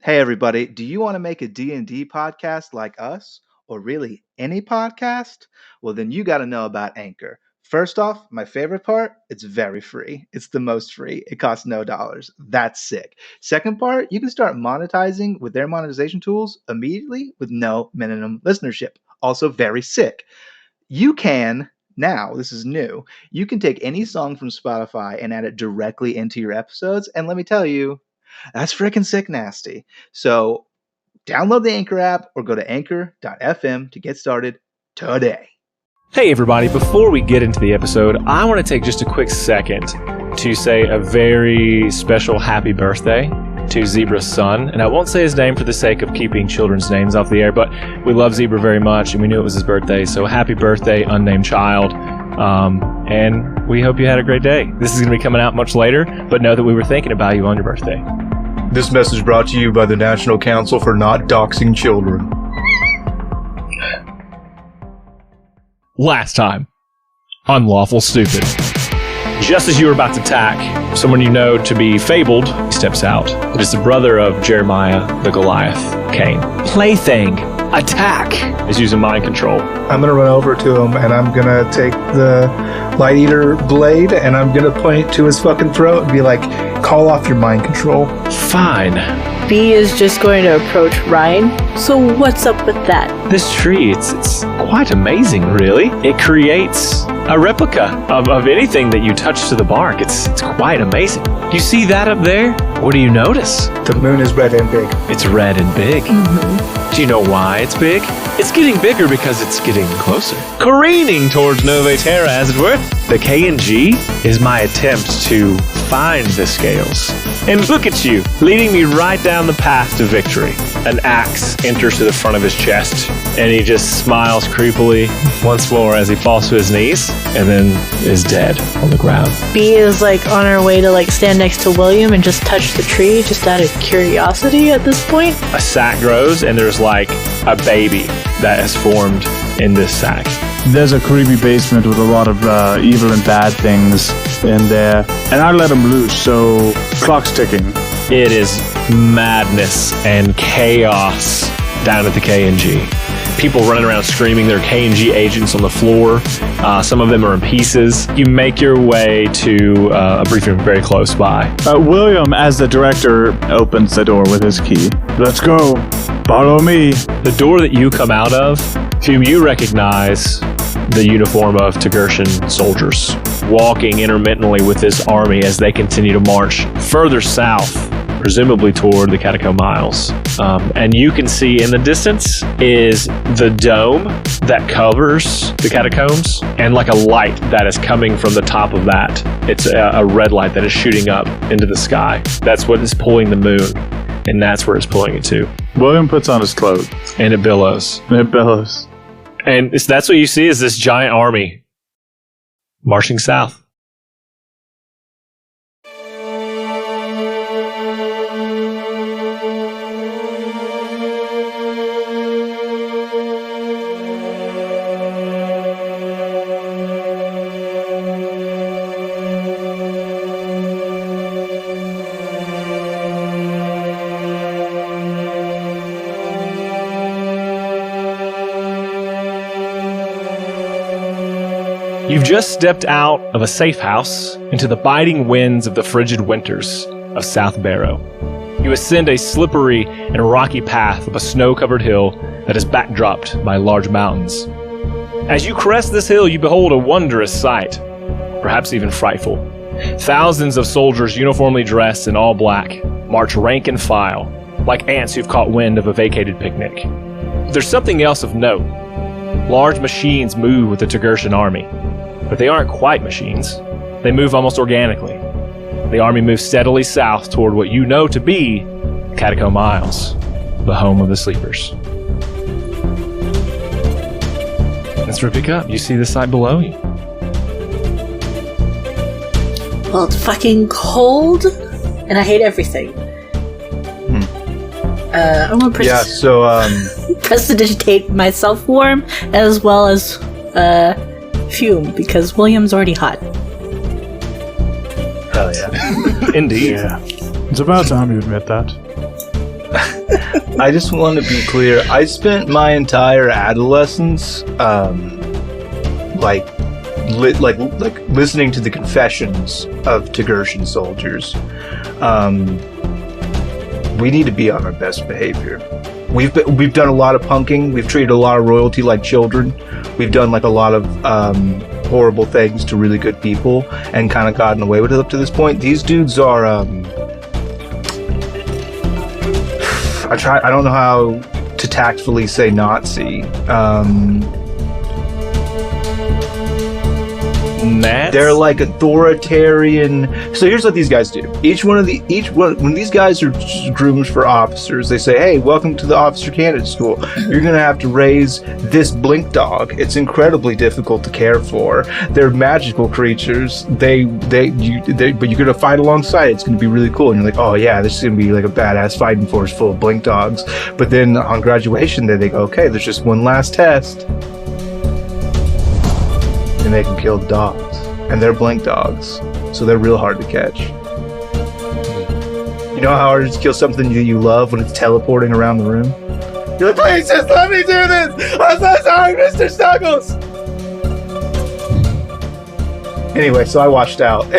Hey everybody, do you want to make a D&D podcast like us, or really any podcast? Well, then you got to know about Anchor. First off, my favorite part, it's very free. It's the most free. It costs no dollars. That's sick. Second part, you can start monetizing with their monetization tools immediately with no minimum listenership. Also very sick. You can now, this is new, you can take any song from Spotify and add it directly into your episodes. And let me tell you, that's freaking sick nasty. So download the Anchor app or go to anchor.fm to get started today. Hey everybody, before we get into the episode, I want to take just a quick second to say a very special happy birthday to Zebra's son. And I won't say his name for the sake of keeping children's names off the air, but we love Zebra very much and we knew it was his birthday. So happy birthday, unnamed child. And we hope you had a great day. This is going to be coming out much later, but know that we were thinking about you on your birthday. This message brought to you by the National Council for Not Doxing Children. Last time on Lawful Stupid. Just as you were about to attack someone you know to be fabled, he steps out. It is the brother of Jeremiah the Goliath, Cain. Plaything, attack, is using mind control. I'm gonna run over to him and I'm gonna take the Light Eater blade and I'm gonna point to his fucking throat and be like, call off your mind control. Fine. B is just going to approach Ryan. So what's up with that? This tree, it's quite amazing, really. It creates a replica of anything that you touch to the bark. It's quite amazing. You see that up there? What do you notice? The moon is red and big. It's red and big. Mm-hmm. Do you know why it's big? It's getting bigger because it's getting closer. Careening towards Nove Terra, as it were. The K&G is my attempt to find the scales. And look at you, leading me right down the path to victory. An axe enters to the front of his chest, and he just smiles creepily once more as he falls to his knees, and then is dead on the ground. B is like on her way to like stand next to William and just touch the tree just out of curiosity at this point. A sack grows, and there's like a baby that has formed in this sack. There's a creepy basement with a lot of evil and bad things in there, and I let them loose, so clock's ticking. It is madness and chaos down at the K&G. People running around screaming. There are K&G agents on the floor. Some of them are in pieces. You make your way to a briefing room very close by. William, as the director, opens the door with his key. Let's go. Follow me. The door that you come out of, Fume, you recognize the uniform of Togertian soldiers walking intermittently with this army as they continue to march further south, presumably toward the Catacomb Isles. And you can see in the distance is the dome that covers the catacombs and like a light that is coming from the top of that. It's a red light that is shooting up into the sky. That's what is pulling the moon, and that's where it's pulling it to. William puts on his clothes. And it billows. And that's what you see is this giant army marching south. You've just stepped out of a safe house into the biting winds of the frigid winters of South Barrow. You ascend a slippery and rocky path up a snow-covered hill that is backdropped by large mountains. As you crest this hill, you behold a wondrous sight, perhaps even frightful. Thousands of soldiers uniformly dressed in all black march rank and file, like ants who've caught wind of a vacated picnic. There's something else of note. Large machines move with the Togertian army. But they aren't quite machines. They move almost organically. The army moves steadily south toward what you know to be Catacomb Isles, the home of the sleepers. Let's pick up. You see the site below you. Well, it's fucking cold, and I hate everything. I'm gonna prestidigitate myself warm as well as Fume, because William's already hot. Hell yeah. Indeed. Yeah. It's about time you admit that. I just want to be clear. I spent my entire adolescence, listening to the confessions of Togurshan soldiers. We need to be on our best behavior. We've done a lot of punking. We've treated a lot of royalty like children. We've done like a lot of horrible things to really good people and kind of gotten away with it up to this point. These dudes are. I don't know how to tactfully say Nazi. They're like authoritarian. So here's what these guys do. When these guys are groomed for officers, they say, "Hey, welcome to the officer candidate school. You're gonna have to raise this blink dog. It's incredibly difficult to care for. They're magical creatures. But you're gonna fight alongside it. It's gonna be really cool." And you're like, "Oh yeah, this is gonna be like a badass fighting force full of blink dogs." But then on graduation day, they go, "Okay, there's just one last test." And they can kill dogs. And they're blink dogs. So they're real hard to catch. You know how hard it is to kill something that you love when it's teleporting around the room? You're like, "Please just let me do this! I'm so sorry, Mr. Snuggles!" Anyway, so I washed out.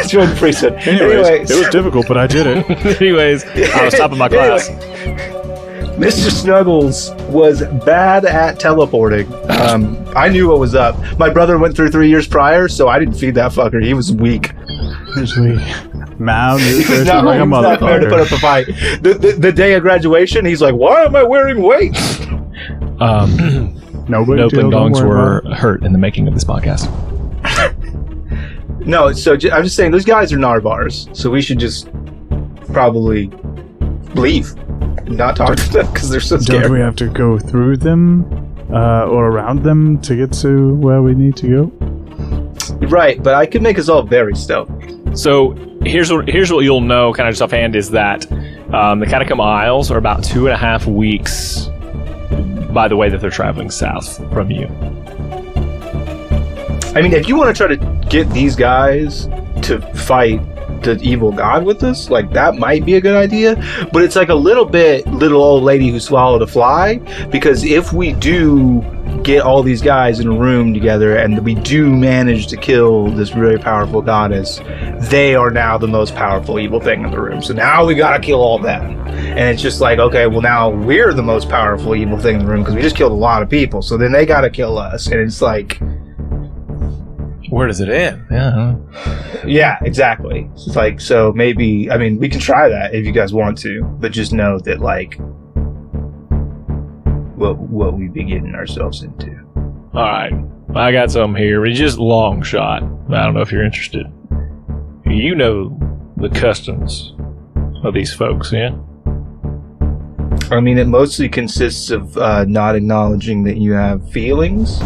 Join the priesthood. Anyways, it was difficult, but I did it. Anyways, I was top of my class. Mr. Snuggles was bad at teleporting. I knew what was up. My brother went through 3 years prior, so I didn't feed that fucker. He was weak. Malnutrition like a not there to put up motherfucker. a fight. The day of graduation, he's like, "Why am I wearing weights?" No bling dongs were hurt in the making of this podcast. No, so I'm just saying, those guys are Narvars, so we should just probably leave. Not talk to them because they're so scary. Don't we have to go through them or around them to get to where we need to go? Right, but I could make us all very stealthy. So here's what you'll know, kind of just offhand, is that the Catacomb Isles are about 2.5 weeks by the way that they're traveling south from you. I mean, if you want to try to get these guys to fight the evil god with us, like, that might be a good idea, but it's like a little old lady who swallowed a fly, because if we do get all these guys in a room together and we do manage to kill this very powerful goddess, they are now the most powerful evil thing in the room. So now we gotta kill all them. And it's just like, okay, well, now we're the most powerful evil thing in the room because we just killed a lot of people, so then they gotta kill us. And it's like, where does it end? yeah, exactly. It's like, so maybe, I mean, we can try that if you guys want to, but just know that, like, what we be getting ourselves into. All right, I got something here. It's just long shot. I don't know if you're interested. You know the customs of these folks, yeah? I mean, it mostly consists of not acknowledging that you have feelings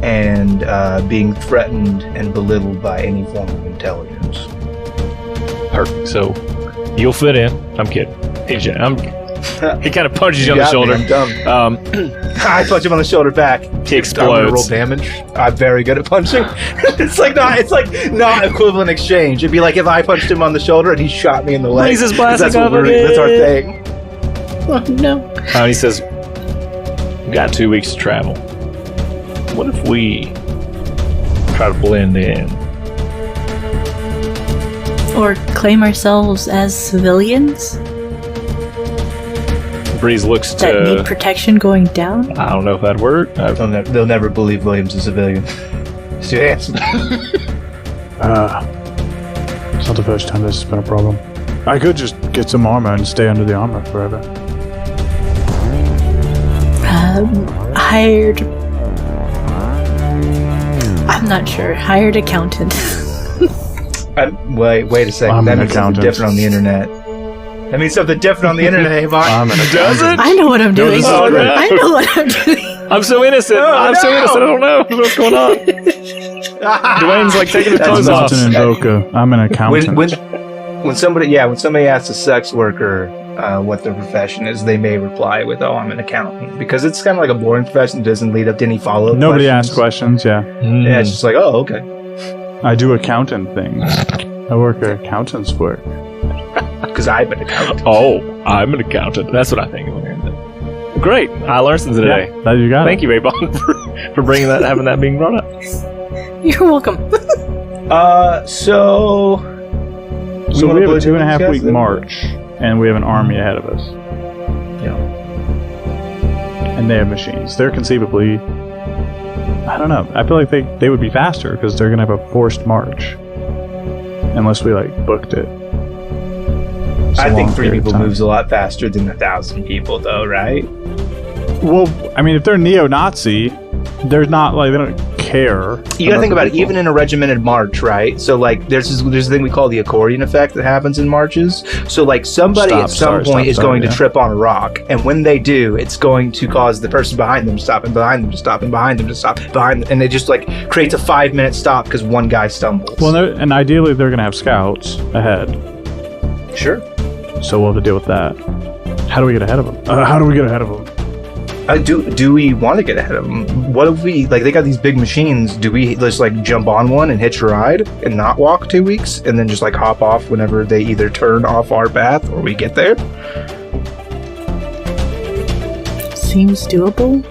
and being threatened and belittled by any form of intelligence. Perfect. So you'll fit in. I'm kidding. He kind of punches you on the shoulder. I'm dumb. I punch him on the shoulder back. He I'm gonna roll explodes. damage. I'm very good at punching. It's like not equivalent exchange. It'd be like if I punched him on the shoulder and he shot me in the leg. Raises plastic That's off of it. That's our thing. Oh, no. He says, "We got 2 weeks to travel. What if we try to blend in?" Or claim ourselves as civilians Breeze looks that need to... protection going down? I don't know if that'd work. They'll never believe William's a civilian. He's too handsome. It's not the first time this has been a problem. I could just get some armor and stay under the armor forever. Hired... I'm not sure. Hired accountant. Wait a second. I'm That an means something accountant. different on the internet. That means something different on the internet, Avon. I'm an accountant. I know what I'm doing. this is great. I know what I'm doing. I'm so innocent. I'm so innocent. I don't know what's going on. Dwayne's like taking his That's clothes I'm off. not an invoker. I'm an accountant. When somebody asks a sex worker what their profession is, they may reply with, "Oh, I'm an accountant," because it's kind of like a boring profession. It doesn't lead up to any follow-up. Nobody questions. asks questions, yeah. Yeah, it's just like, oh, okay. I do accountant things. I work at accountant's work. because I'm an accountant. Oh, I'm an accountant. That's what I think. Great. I learned something today. Yeah, you got Thank you, Raybon, for bringing that, having that being brought up. You're welcome. So we have a 2.5 week march, and we have an army ahead of us. Yeah. And they have machines. They're conceivably... I don't know. I feel like they would be faster because they're going to have a forced march. Unless we, booked it. I think 3 people moves a lot faster than 1,000 people, though, right? Well, I mean, if they're neo-Nazi, they're not, they don't care. You gotta think about it, even in a regimented march, right? So, there's a thing we call the accordion effect that happens in marches. So, somebody at some point is going to trip on a rock, and when they do, it's going to cause the person behind them to stop, and behind them to stop, and behind them to stop, and it just, creates a 5-minute stop because one guy stumbles. Well, and ideally, they're gonna have scouts ahead. Sure. So we'll have to deal with that. How do we get ahead of them? How do we get ahead of them? Do we want to get ahead of them? What if we, they got these big machines, do we just, jump on one and hitch a ride and not walk 2 weeks and then just, hop off whenever they either turn off our path or we get there? Seems doable.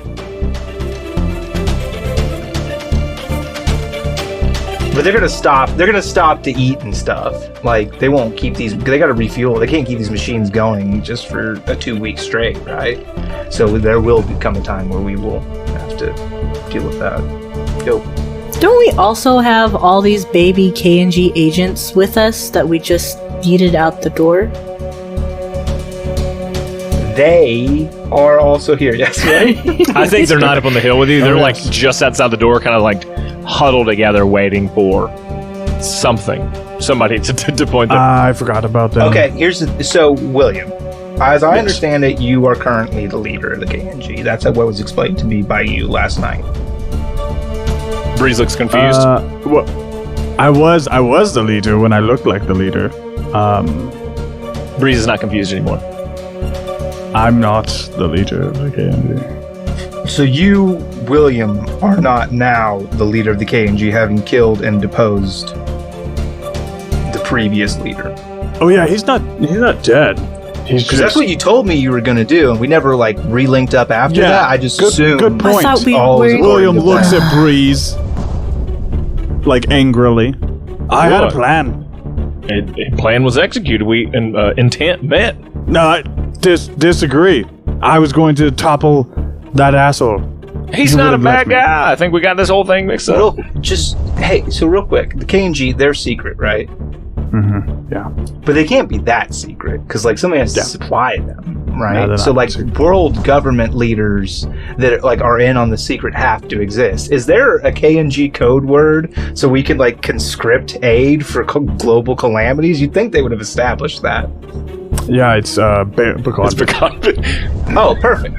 But they're gonna stop to eat and stuff. They won't keep these, they gotta refuel. They can't keep these machines going just for a 2 week straight, right? So there will become a time where we will have to deal with that. Yo. Don't we also have all these baby KNG agents with us that we just yeeted out the door? They are also here, yes, right? I think they're not up on the hill with you. They're just outside the door, kind of huddled together, waiting for somebody to point them. I forgot about that. Okay, so William, as I understand it, you are currently the leader of the KNG. That's what was explained to me by you last night. Breeze looks confused. Well, I was the leader when I looked like the leader. Breeze is not confused anymore. I'm not the leader of the KNG. So you, William, are not now the leader of the KNG, having killed and deposed the previous leader. Oh yeah, he's not dead. Because that's what you told me you were going to do, and we never re-linked up after that. I just assumed. Good point. I thought William looks at Breeze angrily. I had a plan. A plan was executed. Intent met. No, I disagree. I was going to topple that asshole. He's not a bad guy. I think we got this whole thing mixed up. So real quick, the KNG, they're secret, right? Mm-hmm. Yeah. But they can't be that secret, because somebody has to supply them, right? No, so world government leaders that are in on the secret have to exist. Is there a KNG code word so we can conscript aid for global calamities? You'd think they would have established that. Yeah, it's pecan. It's pecan. Oh, perfect.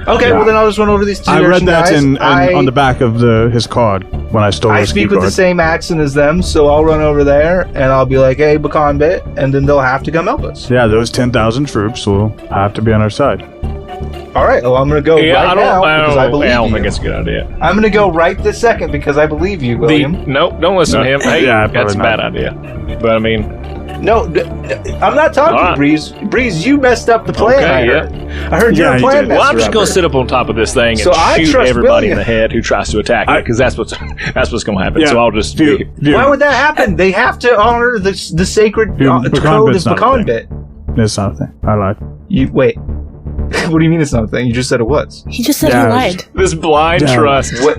Okay, Yeah. well then I'll just run over these two. I read that guys. on the back of his card when I stole his I speak with card. the same accent as them, so I'll run over there and I'll be like, "Hey, Bacan Bit," and then they'll have to come help us. Yeah, those 10,000 troops will have to be on our side. All right, well I'm gonna go right now because I believe you. I don't think it's a good idea. I'm gonna go right this second because I believe you, William. Nope, don't listen to him. Hey, Yeah, that's a probably bad idea. But I mean, No, I'm not talking, All right. Breeze. Breeze, you messed up the plan. Okay, I heard Yeah, your you plan. did. well, I'm just going gonna sit up on top of this thing So I and shoot trust everybody William. in the head who tries to attack me, because that's what's gonna happen. Yeah. So I'll just Why would that happen? They have to honor the sacred Pecan code Bit's of not a Bacan thing. Bit. It's not a thing. I lied. You wait. What do you mean it's not a thing? You just said it was. He just said Yeah, he lied. this blind Yeah. trust. What?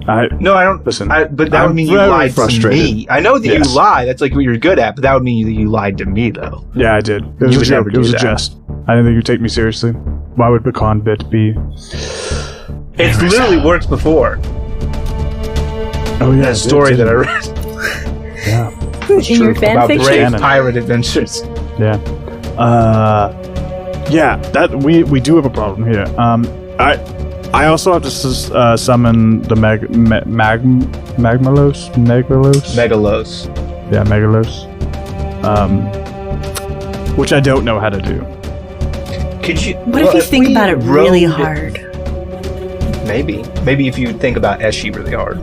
I No, I don't. Listen, But that would I'm mean you very lied frustrated. to me. I know that Yes. you lie. That's what you're good at. But that would mean that you lied to me, though. Yeah, I did. It was You a would never joke. It was do a that. jest. I didn't think you'd take me seriously. Why would Pecan Bit be? It's literally worked before. Oh yeah, That story that I read Yeah, In your fan about fiction? brave Canon. pirate adventures. yeah. Yeah. That we do have a problem here. I also have to summon the Magmalos. Megalos. Yeah, Megalos. Which I don't know how to do. Could you? What if you think about it really hard? Maybe if you think about Eshi really hard.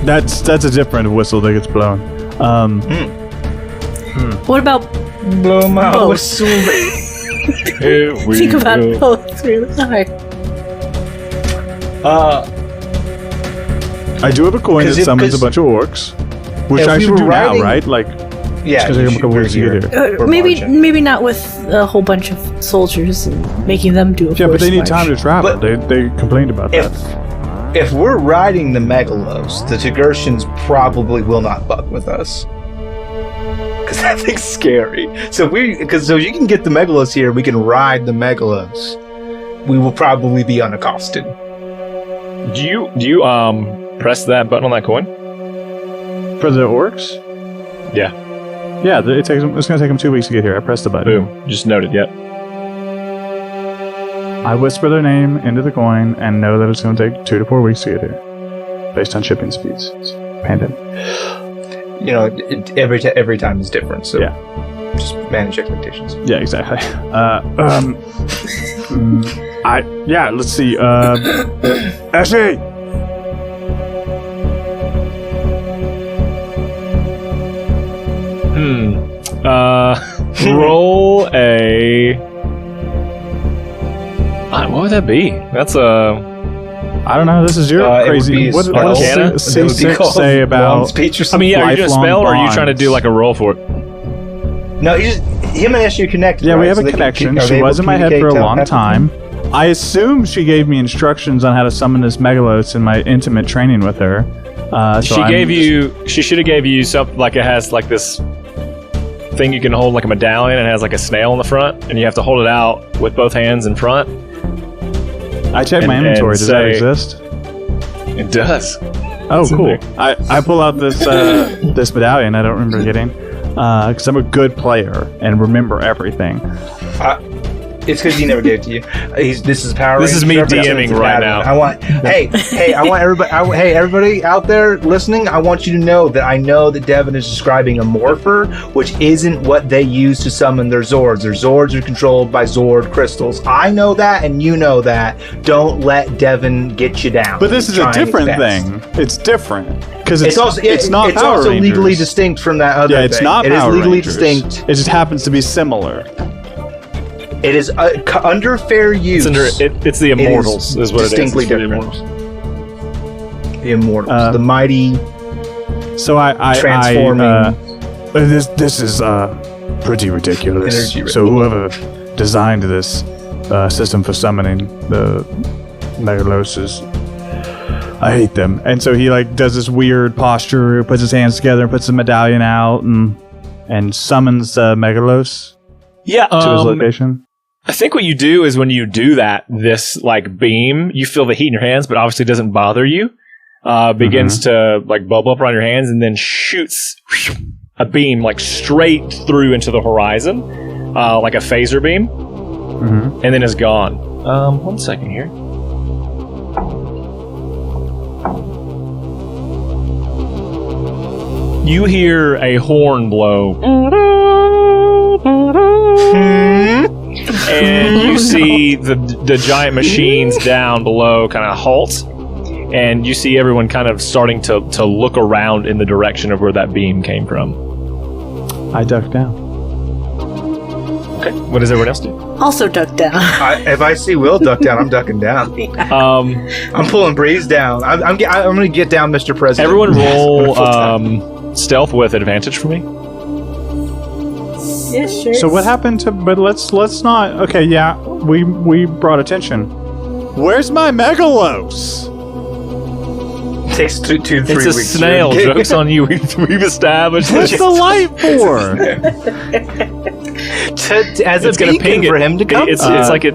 That's a different whistle that gets blown. What about Blow my both? whistle. Think about both really hard. I do have a coin that summons a bunch of orcs, which I should do now, right? Like, Yeah, because I'm a couple weeks to get here. Maybe not with a whole bunch of soldiers and making them do a Yeah, but they need forced time to march. travel. But They complained about that. If we're riding the Megalos, the Togurtians probably will not fuck with us. Because that thing's scary. So you can get the Megalos here, we can ride the Megalos. We will probably be unaccousted. Do you press that button on that coin? For the orcs? Yeah. Yeah, it's going to take them 2 weeks to get here. I pressed the button. Boom. Just noted. Yep. I whisper their name into the coin and know that it's going to take 2 to 4 weeks to get here, based on shipping speeds. It's pandemic. You know, every time is different, so Yeah. just manage expectations. Yeah, exactly. Let's see. Ashley! Roll a. What would that be? That's a. I don't know. This is your It would crazy. be What Arcana? does That would be C6 called say long about? speech or I something. mean, yeah, are you doing a Lifelong spell, or are you trying to bonds. do like a roll for it? No, him and Ashley connect. Yeah, right? we have So a they can- connection. are they She able was to in my head for a communicate long telepathically? time. I assume she gave me instructions on how to summon this Megalos in my intimate training with her. She should have gave you something like it has like this thing you can hold like a medallion and it has like a snail in the front and you have to hold it out with both hands in front. I checked my and inventory. Does that say- exist? It does. Oh, in cool. there. I pull out this this medallion I don't remember getting because I'm a good player and remember everything. It's because he never gave it to you. This is Power. This is me Rangers DMing reference. right Bad now. one. I want everybody out there listening. I want you to know that I know that Devin is describing a morpher, which isn't what they use to summon their Zords. Their Zords are controlled by Zord crystals. I know that, and you know that. Don't let Devin get you down. But this is a Trying different his best. thing. It's different because It's also it's not it's Power also Rangers. legally distinct from that other. Yeah, it's thing. not It is Power legally Rangers. distinct. It just happens to be similar. It is under fair use. It's the Immortals is what distinctly it is. It's different. the Immortals. The Immortals, the mighty So I transforming. this is pretty ridiculous. Energy So whoever designed this system for summoning the Megaloses, I hate them. And so he like does this weird posture, puts his hands together, and puts the medallion out, and summons Megalos Yeah, to his location. I think what you do is when you do that, this like beam, you feel the heat in your hands, but obviously it doesn't bother you. Begins to like bubble up around your hands and then shoots a beam like straight through into the horizon, like a phaser beam, and then is gone. 1 second here. You hear a horn blow. And you see the giant machines down below kind of halt, and you see everyone kind of starting to look around in the direction of where that beam came from. I duck down. Okay, what does everyone else do? Also duck down. If I see Will duck down, I'm ducking down. I'm pulling Breeze down. I'm going to get down, Mr. President. Everyone roll stealth with advantage for me. Yeah, sure. So what happened to? But let's not. Okay, yeah, we brought attention. Where's my Megalos? It takes 2 to 3 It's weeks. a snail. Joke's on you. We've established What's this. the light for? As a It's gonna beacon ping for it. him to come. It's like a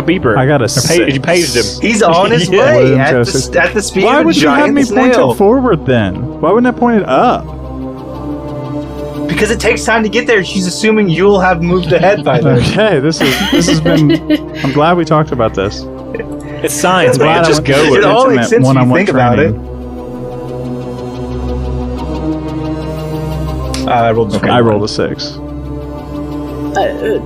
beeper. I got a You 6. paged him. He's on his Yeah. way William at Joseph. the speed Why of a would you have giant me point snail. it forward then? Why wouldn't I point it up? Because it takes time to get there. She's assuming you'll have moved ahead by then. Okay, this has been. I'm glad we talked about this. It's science, Glad man. I Just went go to with It it. all intimate makes sense when you one-on-one think about it. training. I rolled a I rolled a 6.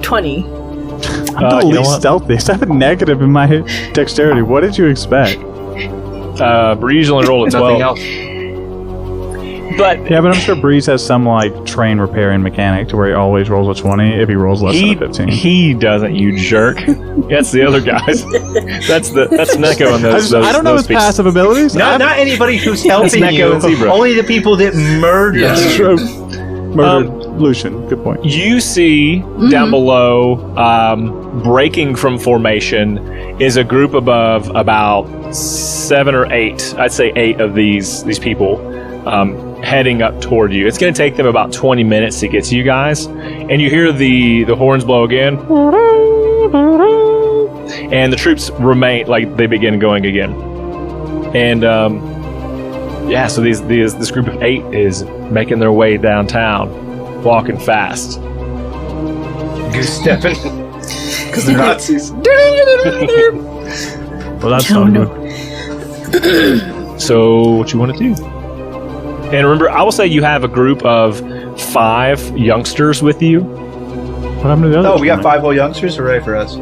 20. I'm the you know least what? stealthiest. I have a negative in my dexterity. What did you expect? Breeze only rolled a 12. Nothing else. But Yeah, but I'm sure Breeze has some like train repairing mechanic to where he always rolls a 20 if he rolls less than a 15. he doesn't, you jerk. That's the other guys. That's Neko and those. I don't know his species. passive abilities. Not anybody who's helping Neko you. and Zebra. Only the people that murder That's you. true. Murdered Lucian. Good point. You see down below, breaking from formation, is a group of about 7 or 8. I'd say 8 of these people heading up toward you. It's going to take them about 20 minutes to get to you guys, and you hear the horns blow again, and the troops remain like they begin going again, and yeah. So this group of 8 is making their way downtown, walking fast. Goose stepping. Because they're Nazis. Well, that's Oh, not no. good. So what you want to do? And remember, I will say you have a group of 5 youngsters with you. What happened to the other? Oh, we got 20? 5 whole youngsters. Hooray for us.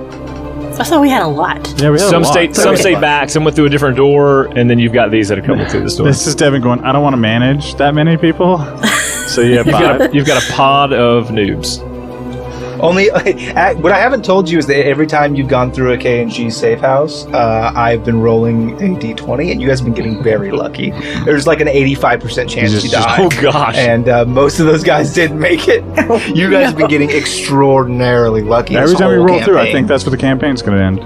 I thought we had a lot. Yeah, we had Some a lot. stayed back, some went through a different door, and then you've got these that are coming through this door. This is Devin going, I don't want to manage that many people. So you have 5. You've got a pod of noobs. Only what I haven't told you is that every time you've gone through a K&G safe house, I've been rolling a d20, and you guys have been getting very lucky. There's like an 85% chance you die. Oh gosh. And most of those guys didn't make it. You guys have been getting extraordinarily lucky. Every this time we whole roll through, I campaign. think that's where the campaign's going to end.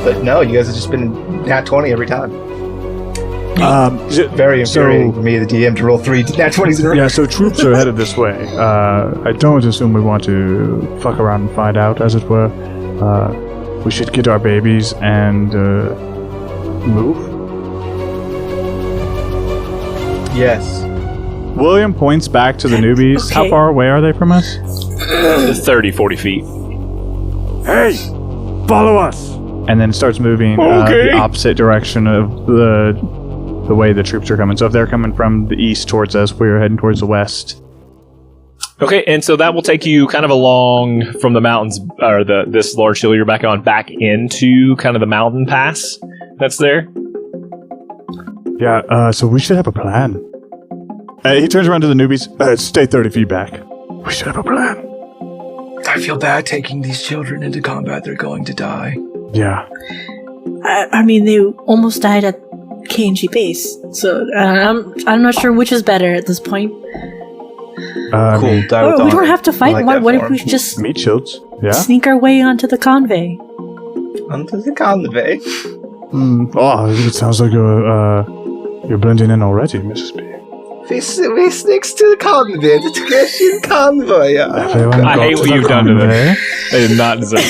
But no, you guys have just been nat 20 every time. Very so- infuriating for me, the DM, to roll 3 nat 20s in a row. Yeah, so troops are headed this way. I don't assume we want to fuck around and find out, as it were. We should get our babies and move. Yes. William points back to the newbies. How Okay. far away are they from us? 30, 40 feet. Hey, follow us! And then starts moving Okay. the opposite direction of the way the troops are coming. So if they're coming from the east towards us, we're heading towards the west. Okay, and so that will take you kind of along from the mountains, or this large hill you're back on, back into kind of the mountain pass that's there. Yeah, so we should have a plan. He turns around to the newbies. Stay 30 feet back. We should have a plan. I feel bad taking these children into combat. They're going to die. Yeah. I mean, they almost died at K&G base, so I'm not sure which is better at this point. Cool. Die with Oh, we honor. don't have to I fight. like What, that what if form. we just Meat shields. Yeah. sneak our way onto the convey? Onto the convey. Oh, it sounds like you're blending in already, Mrs. B. We sneaks to the convey. The Christian convoy. Yeah. Everyone I go hate to what the you've done to them. convey. They did not deserve.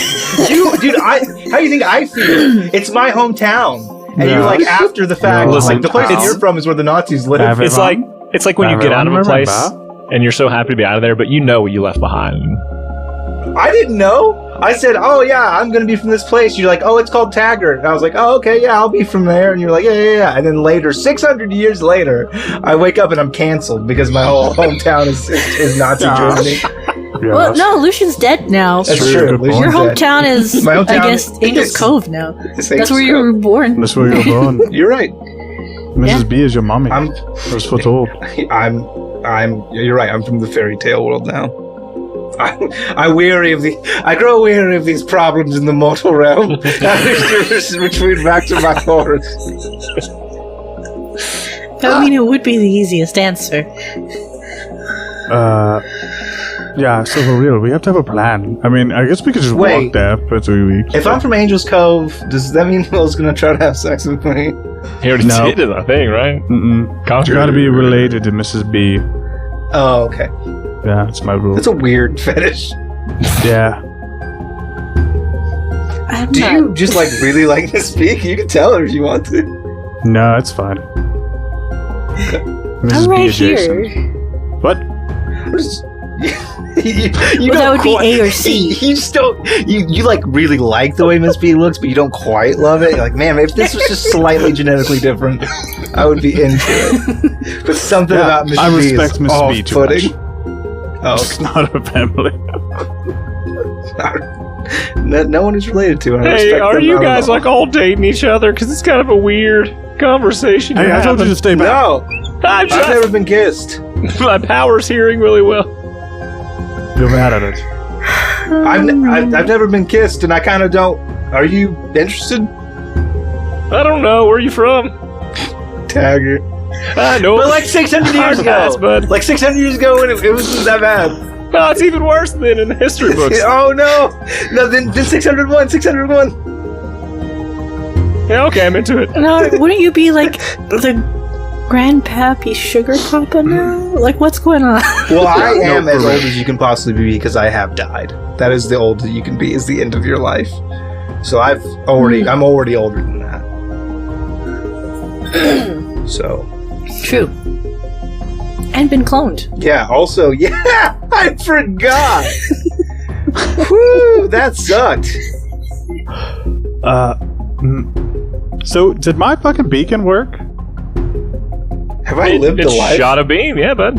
Dude, how do you think I feel? It's my hometown. And you're Yeah. like, after the fact, Listen, like, the place that it's- you're from is where the Nazis live. Everyone- It's like when you get out of a Everyone place remember? and you're so happy to be out of there, but you know what you left behind. I didn't know. I said, oh, yeah, I'm going to be from this place. You're like, oh, it's called Taggart. And I was like, oh, okay, yeah, I'll be from there. And you're like, yeah. And then later, 600 years later, I wake up and I'm canceled because my whole hometown is Nazi Germany. Yeah, Well, that's- no, Lucian's dead now. That's True, true. good Lucian's Your point. dead. hometown is, My hometown I guess, Angel's is- Cove now. It's That's where you were born. That's where you're born. You're right. Mrs. B is your mommy. I'm That's what's told. You're right. I'm from the fairy tale world now. I grow weary of these problems in the mortal realm. I wish to retreat back to my forest. I mean, it would be the easiest answer. Yeah, so for real, we have to have a plan. I mean, I guess we could just Wait. walk there for 3 weeks. If I'm from Angel's Cove, does that mean Will's gonna try to have sex with me? He already No. did it, I think, right? You gotta be related to Mrs. B. Oh, okay. Yeah, that's my rule. That's a weird fetish. Yeah. I'm Do not. you just like really like to speak? You can tell her if you want to. No, it's fine. Mrs. I'm B right adjacent. here. What? you Well, that don't would be quite- A or C. You just don't. You like really like the way Miss B looks, but you don't quite love it. You're like, man, if this was just slightly genetically different, I would be into it. But something Yeah, about Miss I B respect is Miss B too off-putting. Oh, It's not a family. no one is related to her. I Hey, respect are them you not at guys all. like all dating each other? Because it's kind of a weird conversation. Hey, you're I told you having. to stay back. No, I've never been kissed. My power's hearing really well. You're mad at it. I've never been kissed, and I kind of don't. Are you interested? I don't know. Where are you from? Taggart. I know. But like 600 years ago. Pass, bud. Like 600 years ago, when it wasn't that bad. Oh, it's even worse than in the history books. Oh no! No, then 601. 601. Yeah, okay, I'm into it. No, wouldn't you be like the grandpappy sugar papa now? Like, what's going on? Well, I am as old as you can possibly be because I have died. That is the oldest you can be, is the end of your life. So I'm already older than that. So. True. And been cloned. Yeah, also, yeah, I forgot. Woo, that sucked. So, did my fucking beacon work? Have I lived a life? It shot a beam, yeah, bud.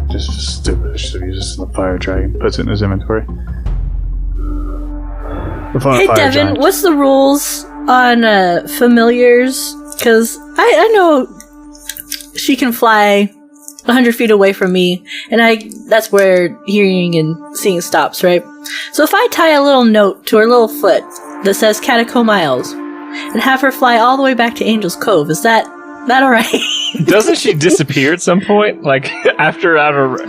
Just stupid. I should have used this in the fire dragon. Puts it in his inventory. Hey, Devin, what's the rules on familiars? Because I know she can fly 100 feet away from me, and that's where hearing and seeing stops, right? So if I tie a little note to her little foot that says Catacomb Isles and have her fly all the way back to Angel's Cove, is that alright? Doesn't she disappear at some point? Like, after out of...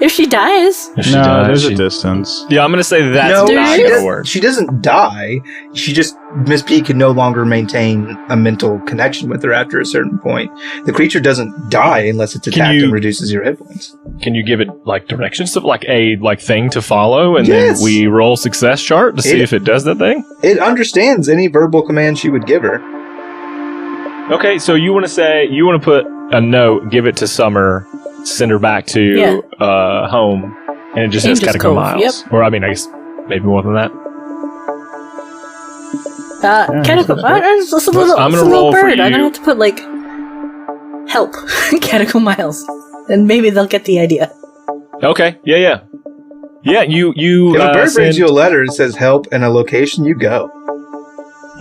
If she dies. There's a distance. Yeah, I'm going to say that's not going to work. She doesn't die. She just... Miss P can no longer maintain a mental connection with her after a certain point. The creature doesn't die unless it's attacked and reduces your hit points. Can you give it, like, directions of, like, a thing to follow, and then we roll success chart to see if it does that thing? It understands any verbal command she would give her. Okay, so you want to put a note, give it to Summer, send her back to home, and it just says Catacomb Miles. Yep. Or, I mean, I guess maybe more than that. Catacomb. It's a little bird. I'm gonna have to put like help Catacomb Miles, and maybe they'll get the idea. Okay. Yeah. You. If a bird brings you a letter and says help and a location, you go.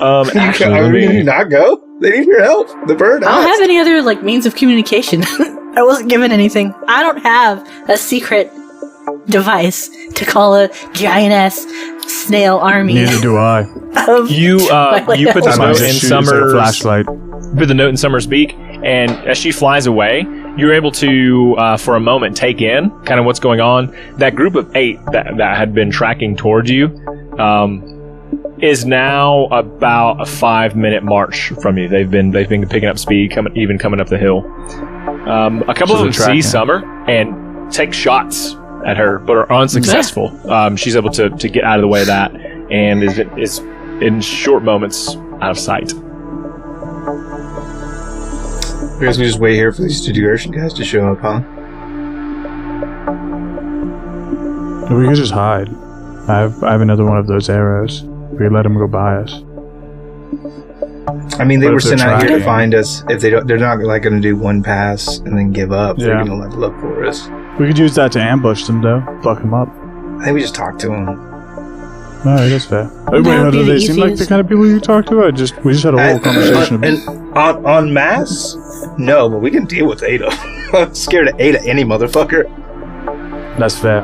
Actually, you not go? They need your help. The bird. I don't have any other like means of communication. I wasn't given anything. I don't have a secret device to call a giant-ass snail army. Neither do I. You put this note in Summer's flashlight. Put the note in Summer's beak, and as she flies away, you're able to, for a moment, take in kind of what's going on. That group of 8 that had been tracking towards you is now about a 5-minute march from you. They've been picking up speed, coming up the hill. A couple of them see Summer and take shots at her, but are unsuccessful. She's able to get out of the way of that, and is in short moments out of sight. We guys can just wait here for these 2 diversion guys to show up, huh? We could just hide. I have another one of those arrows. We let them go by us. I mean, they were sent out here to find us. If they're not like going to do one pass and then give up. They're going to like look for us. We could use that to ambush them, though. Fuck them up. I think we just talk to them. Alright, that's fair. Wait, how do they seem like the kind of people you talk to? We just had a whole conversation. En masse? No, but we can deal with 8 of them. I'm scared of 8 of any motherfucker. That's fair.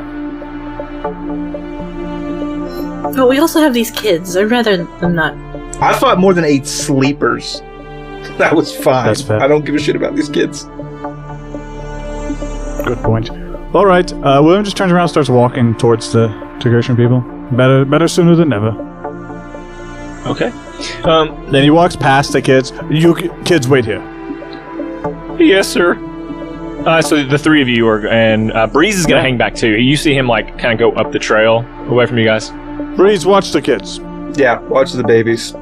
But we also have these kids. I'd rather them not. I fought more than 8 sleepers. That was fine. That's fair. I don't give a shit about these kids. Good point. Alright, William just turns around and starts walking towards the Gershon people. Better sooner than never. Okay. Then he walks past the kids. You kids, wait here. Yes, sir. So the 3 of you are, and Breeze is gonna hang back too. You see him like kind of go up the trail away from you guys. Breeze, watch the kids. Yeah, watch the babies.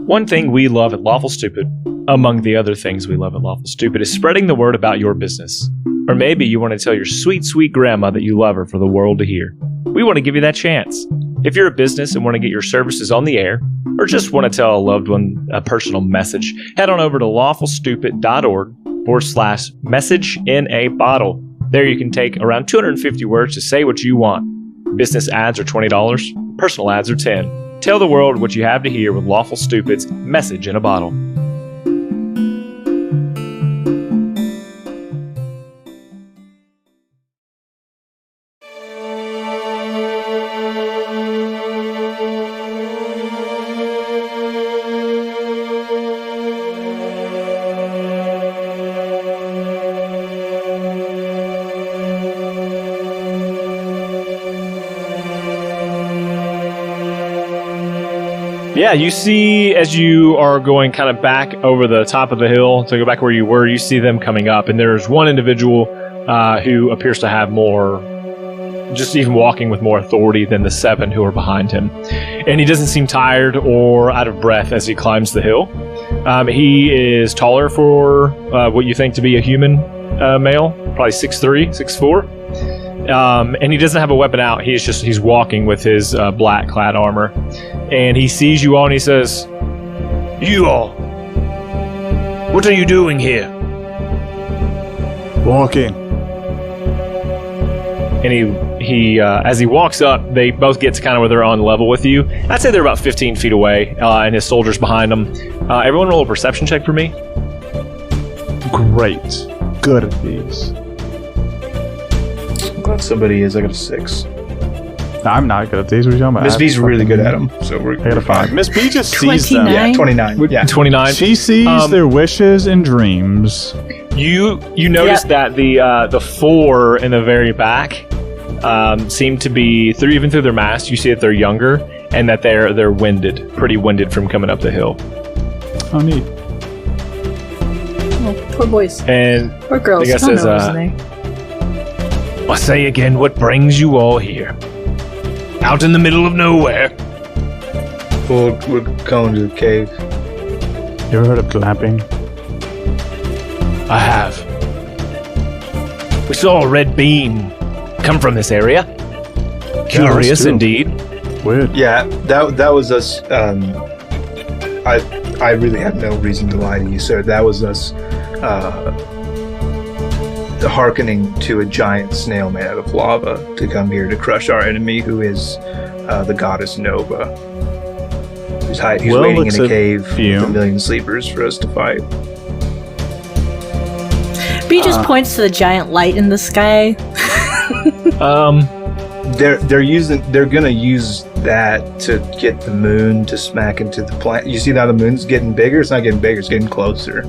One thing we love at Lawful Stupid, among the other things we love at Lawful Stupid, is spreading the word about your business. Or maybe you want to tell your sweet, sweet grandma that you love her for the world to hear. We want to give you that chance. If you're a business and want to get your services on the air, or just want to tell a loved one a personal message, head on over to lawfulstupid.org/message in a bottle. There you can take around 250 words to say what you want. Business ads are $20, personal ads are $10. Tell the world what you have to hear with Lawful Stupid's Message in a Bottle. Yeah, you see as you are going kind of back over the top of the hill to go back where you were, you see them coming up, and there's one individual who appears to have more, just even walking with more authority than the 7 who are behind him. And he doesn't seem tired or out of breath as he climbs the hill. He is taller for what you think to be a human male, probably 6'3", 6'4". And he doesn't have a weapon out. He's walking with his black clad armor. And he sees you all and he says, "You all, what are you doing here?" Walking. And he as he walks up, they both get to kind of where they're on level with you. I'd say they're about 15 feet away, and his soldiers behind him. Everyone roll a perception check for me. Great. Good at these. I'm glad somebody is. I got a 6. I'm not good at these. What are you talking about? Miss B's really good at them, so we're I got a 5. Miss B just sees 29. them. Yeah, 29. Yeah. 29. She sees their wishes and dreams. You notice that the 4 in the very back seem to be even through their masks. You see that they're younger and that they're winded, pretty winded from coming up the hill. Oh, neat. Oh, poor boys. And Poor girls. the guy I don't says, know what's name. "I say again, what brings you all here? Out in the middle of nowhere." We're going to the cave. You ever heard of glamping? I have. We saw a red beam come from this area. Curious true. indeed. Weird. Yeah, that was us. I really have no reason to lie to you, sir. That was us hearkening to a giant snail made out of lava to come here to crush our enemy, who is the goddess Nova. He's waiting in a cave with a million sleepers for us to fight. B just points to the giant light in the sky. They're gonna use that to get the moon to smack into the planet. You see how the moon's getting bigger? It's not getting bigger, it's getting closer.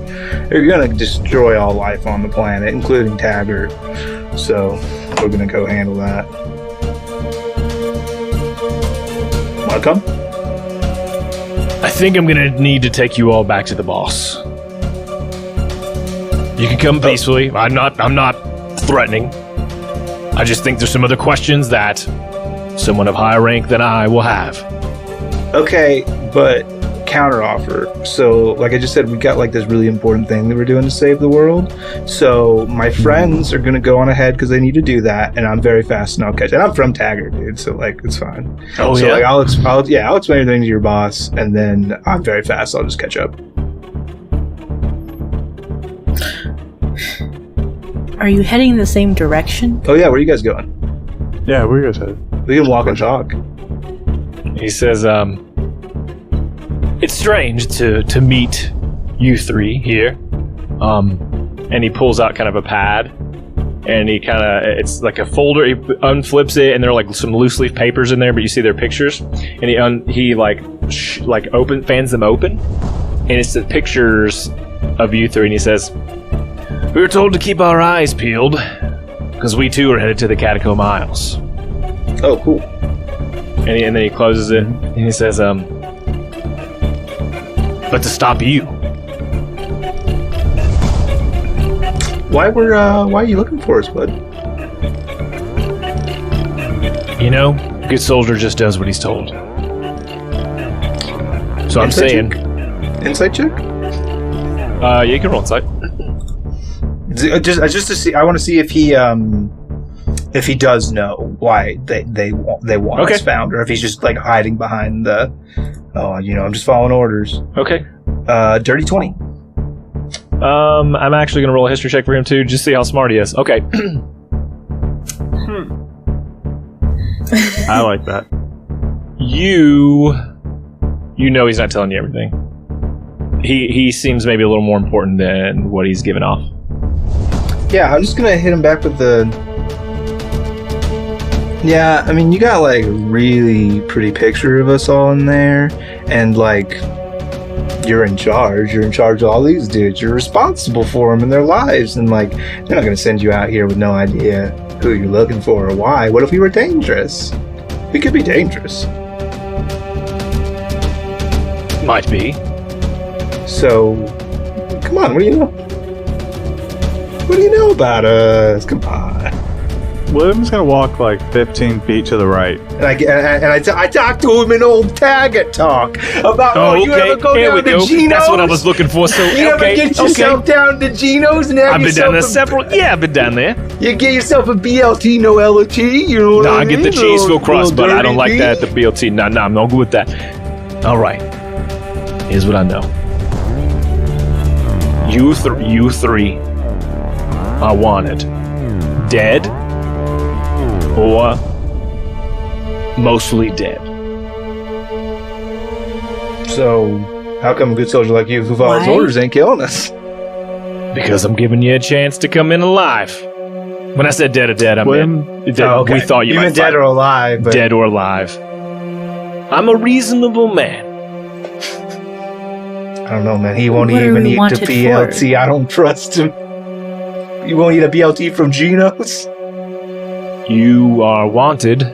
They're gonna destroy all life on the planet, including Taggart. So we're gonna go handle that. Wanna come? I think I'm gonna need to take you all back to the boss. You can come peacefully. I'm not threatening. I just think there's some other questions that someone of higher rank than I will have. Okay, but counteroffer. So, like I just said, we got like this really important thing that we're doing to save the world. So my friends are gonna go on ahead because they need to do that, and I'm very fast and I'll catch. And I'm from Taggart, dude. So like it's fine. Oh so yeah. Like I'll explain everything to your boss, and then I'm very fast. I'll just catch up. Are you heading in the same direction? Oh yeah, where are you guys going? Yeah, we're guys headed. We can walk and talk. He says, "It's strange to meet you 3 here." And he pulls out kind of a pad, and it's like a folder. He unflips it, and there are like some loose leaf papers in there, but you see their pictures. And he fans them open, and it's the pictures of you 3. And he says, "We were told to keep our eyes peeled, because we too are headed to the Catacomb Isles." Oh, cool. And then he closes it, and he says, "But to stop you." Why are you looking for us, bud? You know, a good soldier just does what he's told. So I'm saying, insight check. yeah, you can roll insight. Just to see. I want to see if he if he does know why they want us found, or if he's just like hiding behind the, I'm just following orders. Okay. Dirty 20. I'm actually going to roll a history check for him too, just see how smart he is. Okay. I like that. You know he's not telling you everything. He seems maybe a little more important than what he's giving off. Yeah, I'm just gonna hit him back with the... Yeah, I mean, you got, like, a really pretty picture of us all in there, and, like, you're in charge. You're in charge of all these dudes. You're responsible for them and their lives, and, like, they're not gonna send you out here with no idea who you're looking for or why. What if we were dangerous? We could be dangerous. Might be. So, come on, what do you know? What do you know about us? Come on. William's gonna walk like 15 feet to the right. And I talked to him in old Taggart talk about, you ever go down to Gino's? That's what I was looking for. So you ever get yourself down to Gino's and have I've been down there several. Yeah, I've been down there. You get yourself a BLT, no LT. You know what I mean? I get the cheeseville crust, but I don't like that. The BLT. Nah, I'm not good with that. All right. Here's what I know. You three are wanted. Dead or mostly dead. So, how come a good soldier like you who follows orders ain't killing us? Because I'm giving you a chance to come in alive. When I said dead, I meant we thought you meant dead or alive. But... Dead or alive. I'm a reasonable man. I don't know, man. He won't even eat the BLT. I don't trust him. You won't eat a BLT from Gino's? You are wanted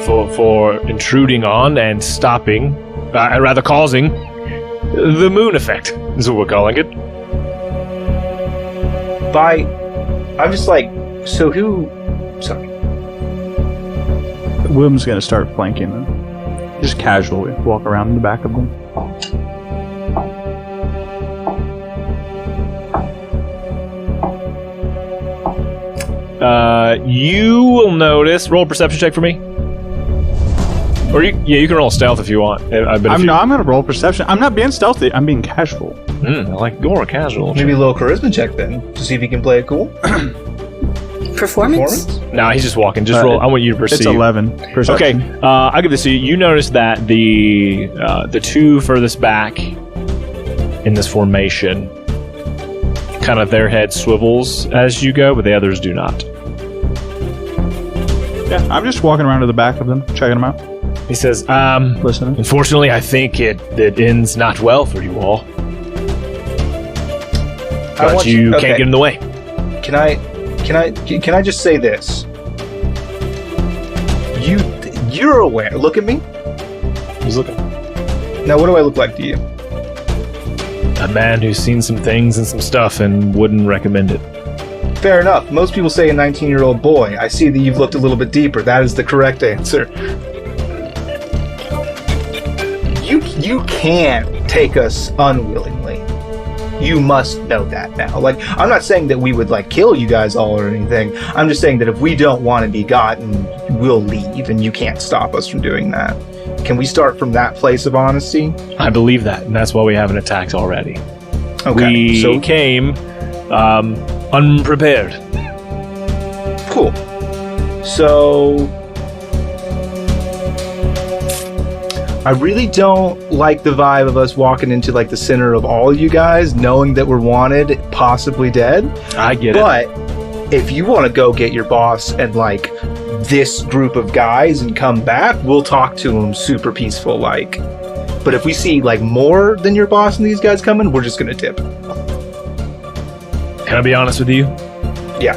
for intruding on and stopping, rather causing, the moon effect, is what we're calling it. I'm just like, so who... Sorry. William's gonna start flanking them. Just casually walk around in the back of them. You will notice. Roll a perception check for me. Or you can roll stealth if you want. I'm gonna roll perception. I'm not being stealthy. I'm being casual. I like more casual. Maybe a little charisma check then, to see if he can play it cool. Performance? No, he's just walking. Just roll. I want you to perceive. It's 11. Perception. Okay, I'll give this to you. You notice that the two furthest back in this formation, kind of their head swivels as you go, but the others do not. Yeah, I'm just walking around to the back of them, checking them out. He says, listening. Unfortunately, I think it ends not well for you all. But you can't get in the way. Can I just say this? You're aware. Look at me. He's looking. Now, what do I look like to you? A man who's seen some things and some stuff and wouldn't recommend it. Fair enough. Most people say a 19-year-old boy. I see that you've looked a little bit deeper. That is the correct answer. You can't take us unwillingly. You must know that now. Like, I'm not saying that we would, like, kill you guys all or anything. I'm just saying that if we don't want to be gotten, we'll leave, and you can't stop us from doing that. Can we start from that place of honesty? I believe that, and that's why we haven't attacked already. Okay, we came unprepared. Cool. So... I really don't like the vibe of us walking into, like, the center of all you guys, knowing that we're wanted, possibly dead. I get it. But if you want to go get your boss and, like, this group of guys and come back, we'll talk to them super peaceful, like. But if we see, like, more than your boss and these guys coming, we're just gonna tip. Can I be honest with you? Yeah.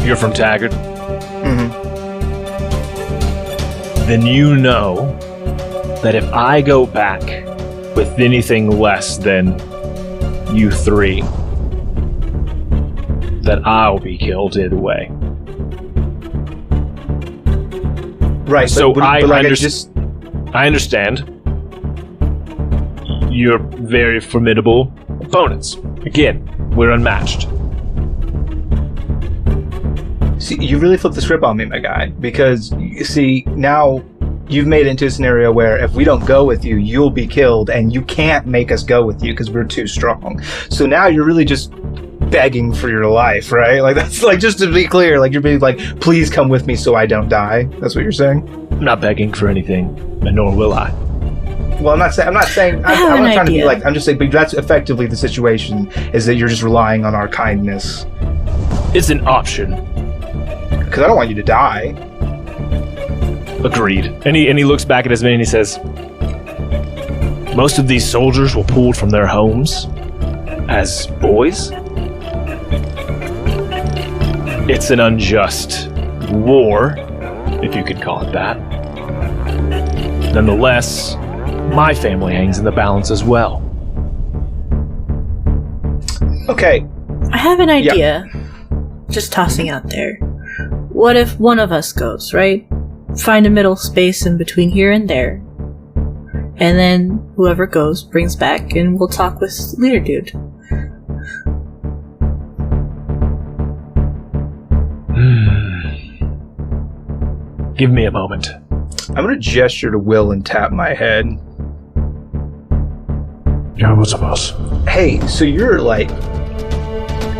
You're from Taggart? Mm-hmm. Then you know that if I go back with anything less than you three, that I'll be killed either way. Right. So I understand. You're very formidable opponents. Again, we're unmatched. See, you really flipped the script on me, my guy, because, you see, now you've made it into a scenario where if we don't go with you, you'll be killed, and you can't make us go with you because we're too strong. So now you're really just begging for your life, right? Like, that's like, just to be clear, like, you're being like, please come with me so I don't die. That's what you're saying? I'm not begging for anything, and nor will I. Well, I'm not saying, I'm not trying to be like, I'm just saying, but that's effectively the situation, is that you're just relying on our kindness. It's an option. Because I don't want you to die. Agreed. And he looks back at his men and he says, most of these soldiers were pulled from their homes as boys. It's an unjust war, if you could call it that. Nonetheless, my family hangs in the balance as well. Okay. I have an idea. Yeah. Just tossing out there. What if one of us goes, right? Find a middle space in between here and there. And then whoever goes brings back and we'll talk with Leader Dude. Give me a moment. I'm going to gesture to Will and tap my head. Yeah, what's up, boss? Hey, so you're like...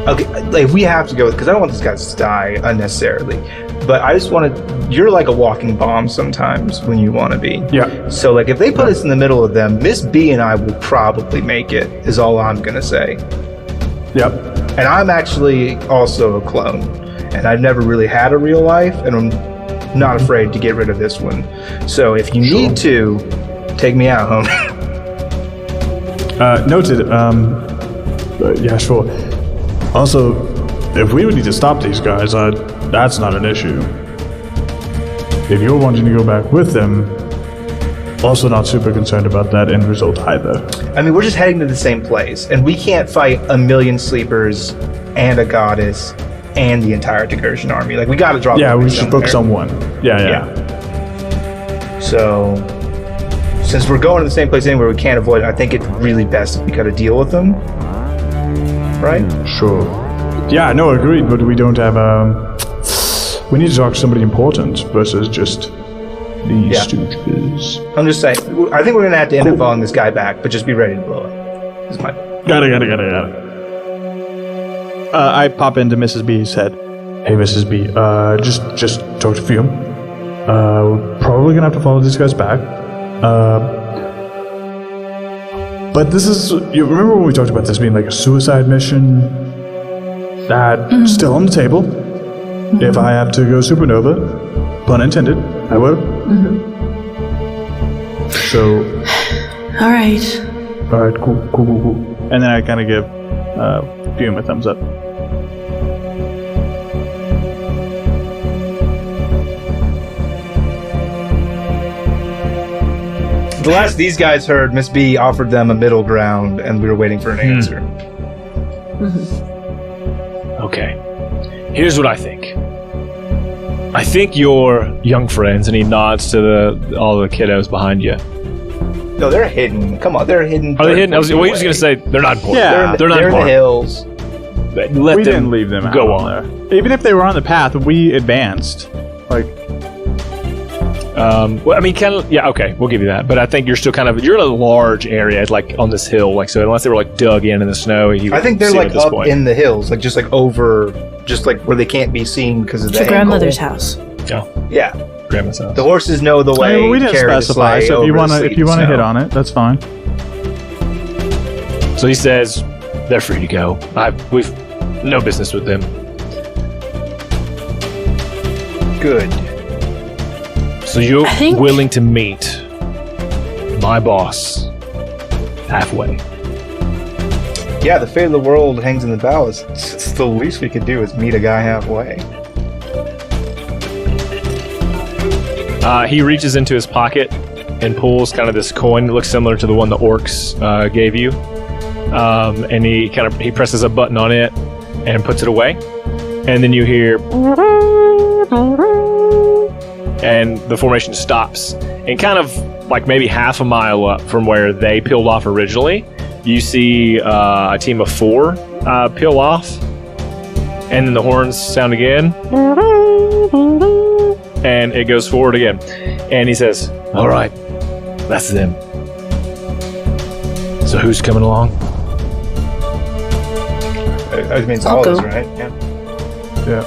Okay, like, we have to go, because I don't want these guys to die unnecessarily. But I just want to... You're like a walking bomb sometimes when you want to be. Yeah. So, like, if they put us in the middle of them, Miss B and I will probably make it, is all I'm going to say. Yep. And I'm actually also a clone. And I've never really had a real life, and I'm not afraid to get rid of this one. So, if you need to, take me out, homie. Noted. Yeah, sure. Also, if we would need to stop these guys, that's not an issue. If you're wanting to go back with them, also not super concerned about that end result either. I mean, we're just heading to the same place, and we can't fight a million sleepers and a goddess and the entire Decursion army. Like, we gotta drop. Yeah, we should focus on one. Yeah. So, since we're going to the same place anywhere, we can't avoid it. I think it's really best if we gotta deal with them. Right? Sure. Yeah, no, agreed, but we don't have, we need to talk to somebody important versus just these stooges. I'm just saying, I think we're gonna have to end up following this guy back, but just be ready to blow it. Is my... Got it. I pop into Mrs. B's head. Hey, Mrs. B, just talk to Fume. We're probably gonna have to follow these guys back. But this is, you remember when we talked about this being like a suicide mission? That's still on the table. Mm-hmm. If I have to go supernova, pun intended, I will. Mm-hmm. So. Alright, cool. And then I kind of give Fume a thumbs up. The last these guys heard, Miss B offered them a middle ground, and we were waiting for an answer. Okay. Here's what I think. I think your young friends, and he nods to all the kiddos behind you. No, they're hidden. Come on, they're hidden. Are they hidden? I was just going to say, they're not important. Yeah, they're not in the hills. We didn't leave them go on there. Even if they were on the path, we advanced. Like... well, I mean, kind of, yeah, okay, we'll give you that. But I think you're still you're in a large area, like on this hill, like, so unless they were like dug in the snow, I think they're like up in the hills, like just like over, just like where they can't be seen because of the angle. Grandmother's house. Yeah. Grandma's house. The horses know the way. I mean, we didn't specify, so if you want to hit on it, that's fine. So he says, they're free to go. We've no business with them. Good. So you're willing to meet my boss halfway? Yeah, the fate of the world hangs in the balance. It's the least we could do is meet a guy halfway. He reaches into his pocket and pulls kind of this coin that looks similar to the one the orcs gave you. And he presses a button on it and puts it away. And then you hear... And the formation stops. And kind of like maybe half a mile up from where they peeled off originally, you see a team of 4 peel off. and then the horns sound again, and it goes forward again. And he says, "All right, that's them. So who's coming along?" I mean, it's all of us, right? Yeah.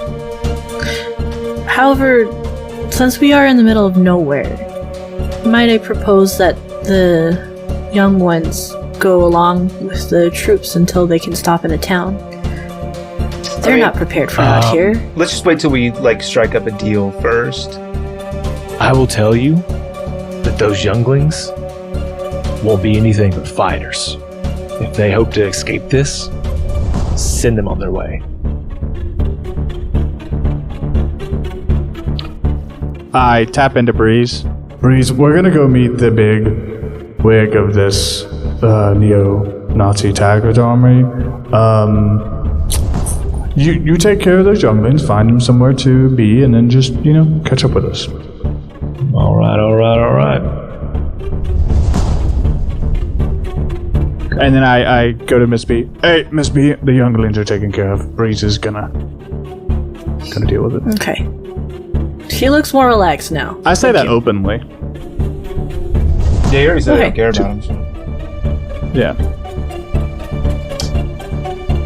However, since we are in the middle of nowhere, might I propose that the young ones go along with the troops until they can stop in a town? They're not prepared for out here. Let's just wait till we strike up a deal first. I will tell you that those younglings won't be anything but fighters. If they hope to escape this, send them on their way. I tap into Breeze. Breeze, we're gonna go meet the big wig of this neo-Nazi Taggart army. You take care of those younglings, find them somewhere to be, and then just, catch up with us. All right. And then I go to Miss B. Hey, Miss B, the younglings are taken care of. Breeze is gonna deal with it. Okay. She looks more relaxed now. I say that openly. Yeah, you already said I don't care about him. So. Yeah.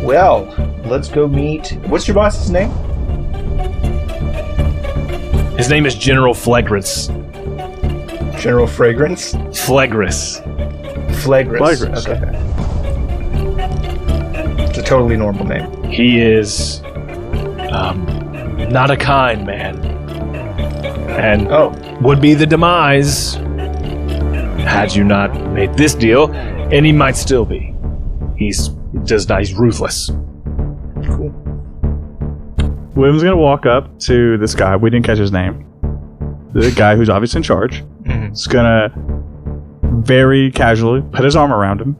Well, let's go meet. What's your boss's name? His name is General Fleggris. General Fragrance? Fleggris. Fleggris. Okay. It's a totally normal name. He is not a kind man. And would be the demise had you not made this deal, and he might still be. He's ruthless. Cool. William's gonna walk up to this guy. We didn't catch his name. The guy who's obviously in charge. Mm-hmm. Is gonna very casually put his arm around him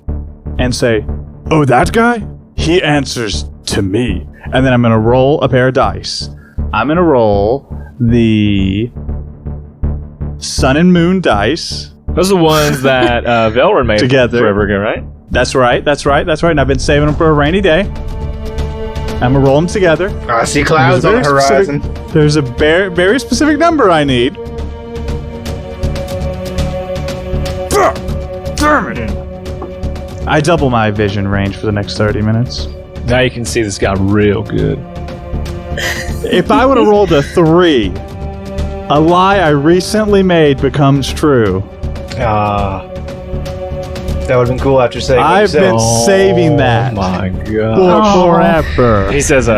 and say, "Oh, that guy? He answers to me." And then I'm gonna roll a pair of dice. I'm gonna roll the Sun and Moon dice. Those are the ones that Velrin made together forever ago, right? That's right. And I've been saving them for a rainy day. I'm gonna roll them together. I see clouds on the horizon. There's a very specific number I need. Damn it! I double my vision range for the next 30 minutes. Now you can see this guy real good. If I would have rolled a 3, a lie I recently made becomes true. That would have been cool after saying what I've been saving that. Oh my god. For forever. He says,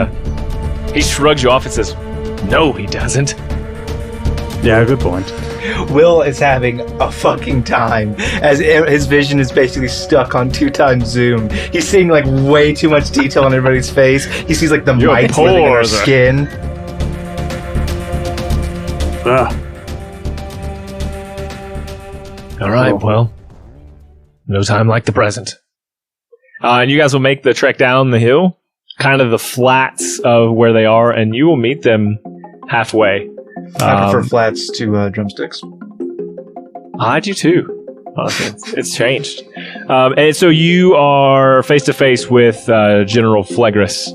he shrugs you off and says, "No, he doesn't." Yeah, good point. Will is having a fucking time as his vision is basically stuck on 2x zoom. He's seeing way too much detail on everybody's face. He sees the mites living in their skin. All right, well, no time like the present. And you guys will make the trek down the hill, kind of the flats of where they are, and you will meet them halfway. I prefer flats to drumsticks. I do too. Honestly, it's changed. And so you are face to face with General Fleggris.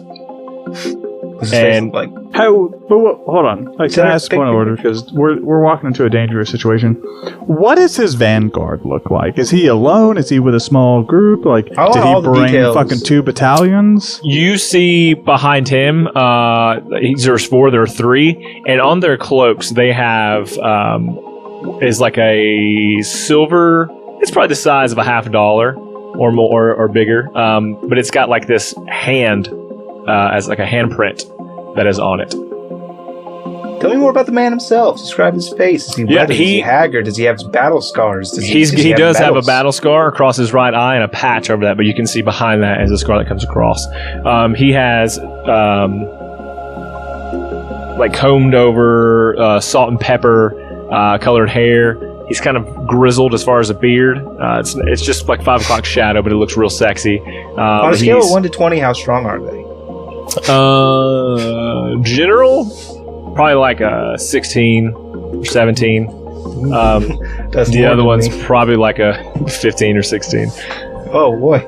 And hold on. Can I ask point of order? Because we're walking into a dangerous situation. What does his vanguard look like? Is he alone? Is he with a small group? Did he bring fucking 2 battalions? You see behind him, there's 4, there are 3, and on their cloaks they have is a silver. It's probably the size of a $50 or more or bigger, but it's got this hand as a handprint that is on it. Tell me more about the man himself. Describe his face. Is he weathered? Is he haggard? Does he have battle scars? He does have a battle scar across his right eye and a patch over that, but you can see behind that is a scar that comes across. He has combed over salt and pepper colored hair. He's kind of grizzled as far as a beard. It's just 5 o'clock shadow, but it looks real sexy. On a scale of 1 to 20, how strong are they? General, probably a 16 or 17. The other one's probably a 15 or 16. Oh boy.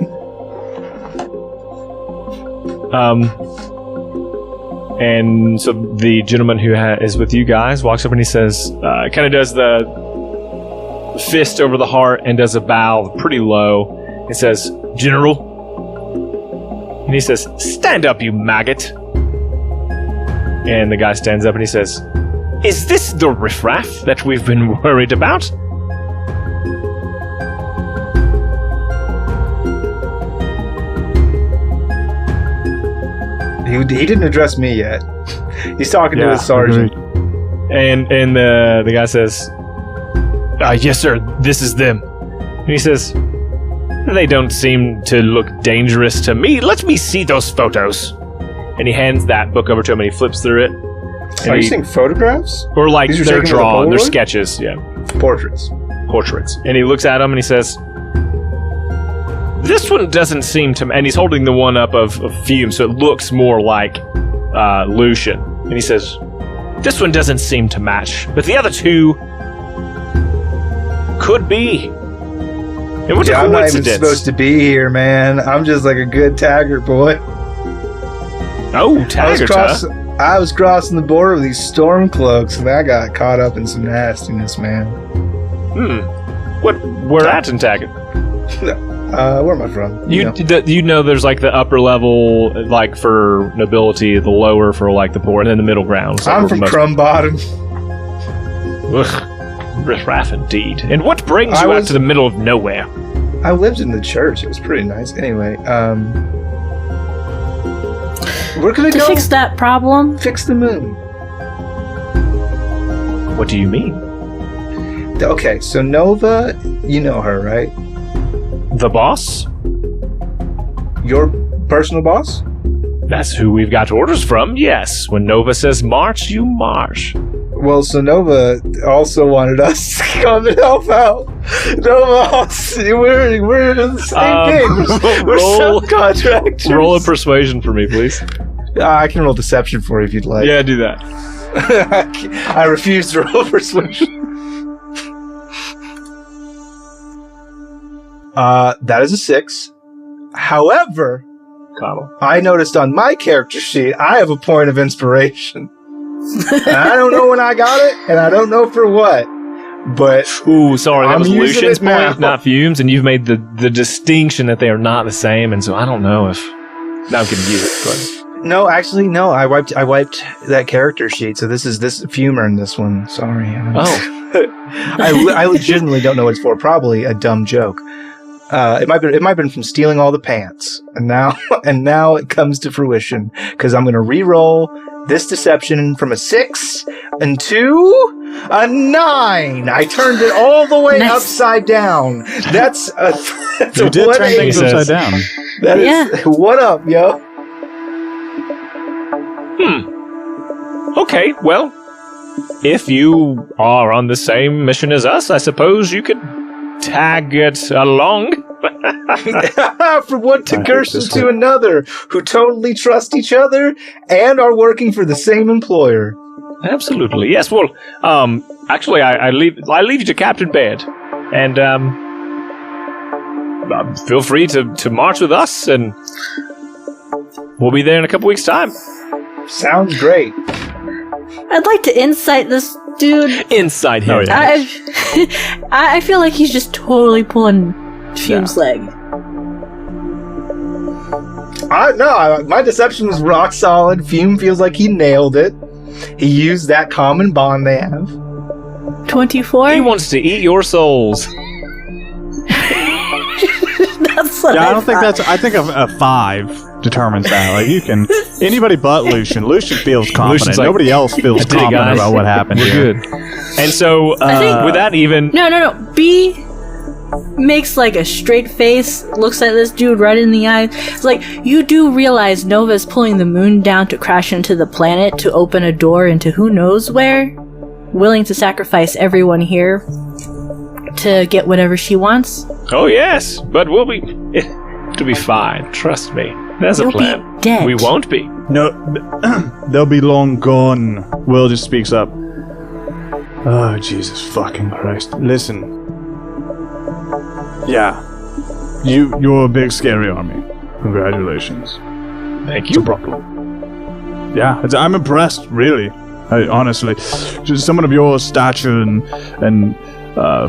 And so the gentleman who is with you guys walks up and he says, kind of does the fist over the heart and does a bow pretty low. He says, General. And he says, stand up, you maggot. And the guy stands up and he says, is this the riffraff that we've been worried about? He didn't address me yet. He's talking to his sergeant. And the guy says, yes, sir, this is them. And he says, they don't seem to look dangerous to me. Let me see those photos. And he hands that book over to him and he flips through it. Are you saying photographs? Or like These are they're taken with a drawn, they're Polaroid? sketches, yeah. Portraits. And he looks at them and he says, this one doesn't seem to... And he's holding the one up of Fume, so it looks more like Lucian. And he says, this one doesn't seem to match, but the other two could be. And what a I'm not even coincidence. supposed to be here, man. I'm just like a good Taggart boy. Oh, Taggart, I was crossing the border with these Stormcloaks, and I got caught up in some nastiness, man. Where at in Taggart? Where am I from? You know there's like the upper level, like for nobility, the lower for like the poor, and then the middle ground. So I'm from Crumb Bottom. Ugh. Riffraff indeed. And what brings you out to the middle of nowhere? I lived in the church. It was pretty nice. Anyway, we're gonna go fix that problem. Fix the moon. What do you mean? Okay, so Nova, you know her, right? The boss? Your personal boss? That's who we've got orders from, yes. When Nova says march, you march. Well, so Nova also wanted us to come and help out. Nova, we're in the same game. We're subcontractors. Roll a persuasion for me, please. I can roll deception for you if you'd like. Yeah, do that. I refuse to roll persuasion. That is a 6. However, I noticed on my character sheet, I have a point of inspiration. And I don't know when I got it, and I don't know for what. But that was Lucian's point, not Fume's, and you've made the distinction that they are not the same, and so I don't know if now I'm gonna use it. But. No, actually, no. I wiped that character sheet, so this Fume earned this one. Sorry. I legitimately don't know what it's for. Probably a dumb joke. It might have been from stealing all the pants, and now it comes to fruition because I'm going to re-roll this deception from a 6 and to a 9. I turned it all the way upside down. That's a you did turn things upside down. That is what up, yo. Okay, well, if you are on the same mission as us, I suppose you could tag it along. From one Gerson to another, who totally trust each other and are working for the same employer. Absolutely, yes. Well, actually, I leave you to Captain Baird, and feel free to march with us, and we'll be there in a couple weeks' time. Sounds great. I'd like to insight this dude. Insight him. I feel like he's just totally pulling Fume's leg. My deception was rock solid. Fume feels like he nailed it. He used that common bond they have. 24? He wants to eat your souls. That's what I don't think that's... I think a 5 determines that. Like, you can... Anybody but Lucian. Lucian feels confident. Like, nobody else feels confident about what happened here. Good. And so, with that even... No. B makes like a straight face, looks at this dude right in the eye. It's like, you do realize Nova's pulling the moon down to crash into the planet to open a door into who knows where? Willing to sacrifice everyone here to get whatever she wants? Oh, yes, but it'll be fine. Trust me. There's a plan. Be dead. We won't be. No, they'll be long gone. Will just speaks up. Oh, Jesus fucking Christ. Listen. Yeah. You're a big, scary army. Congratulations. Thank It's a you. problem. I'm impressed, really. Honestly, just someone of your stature and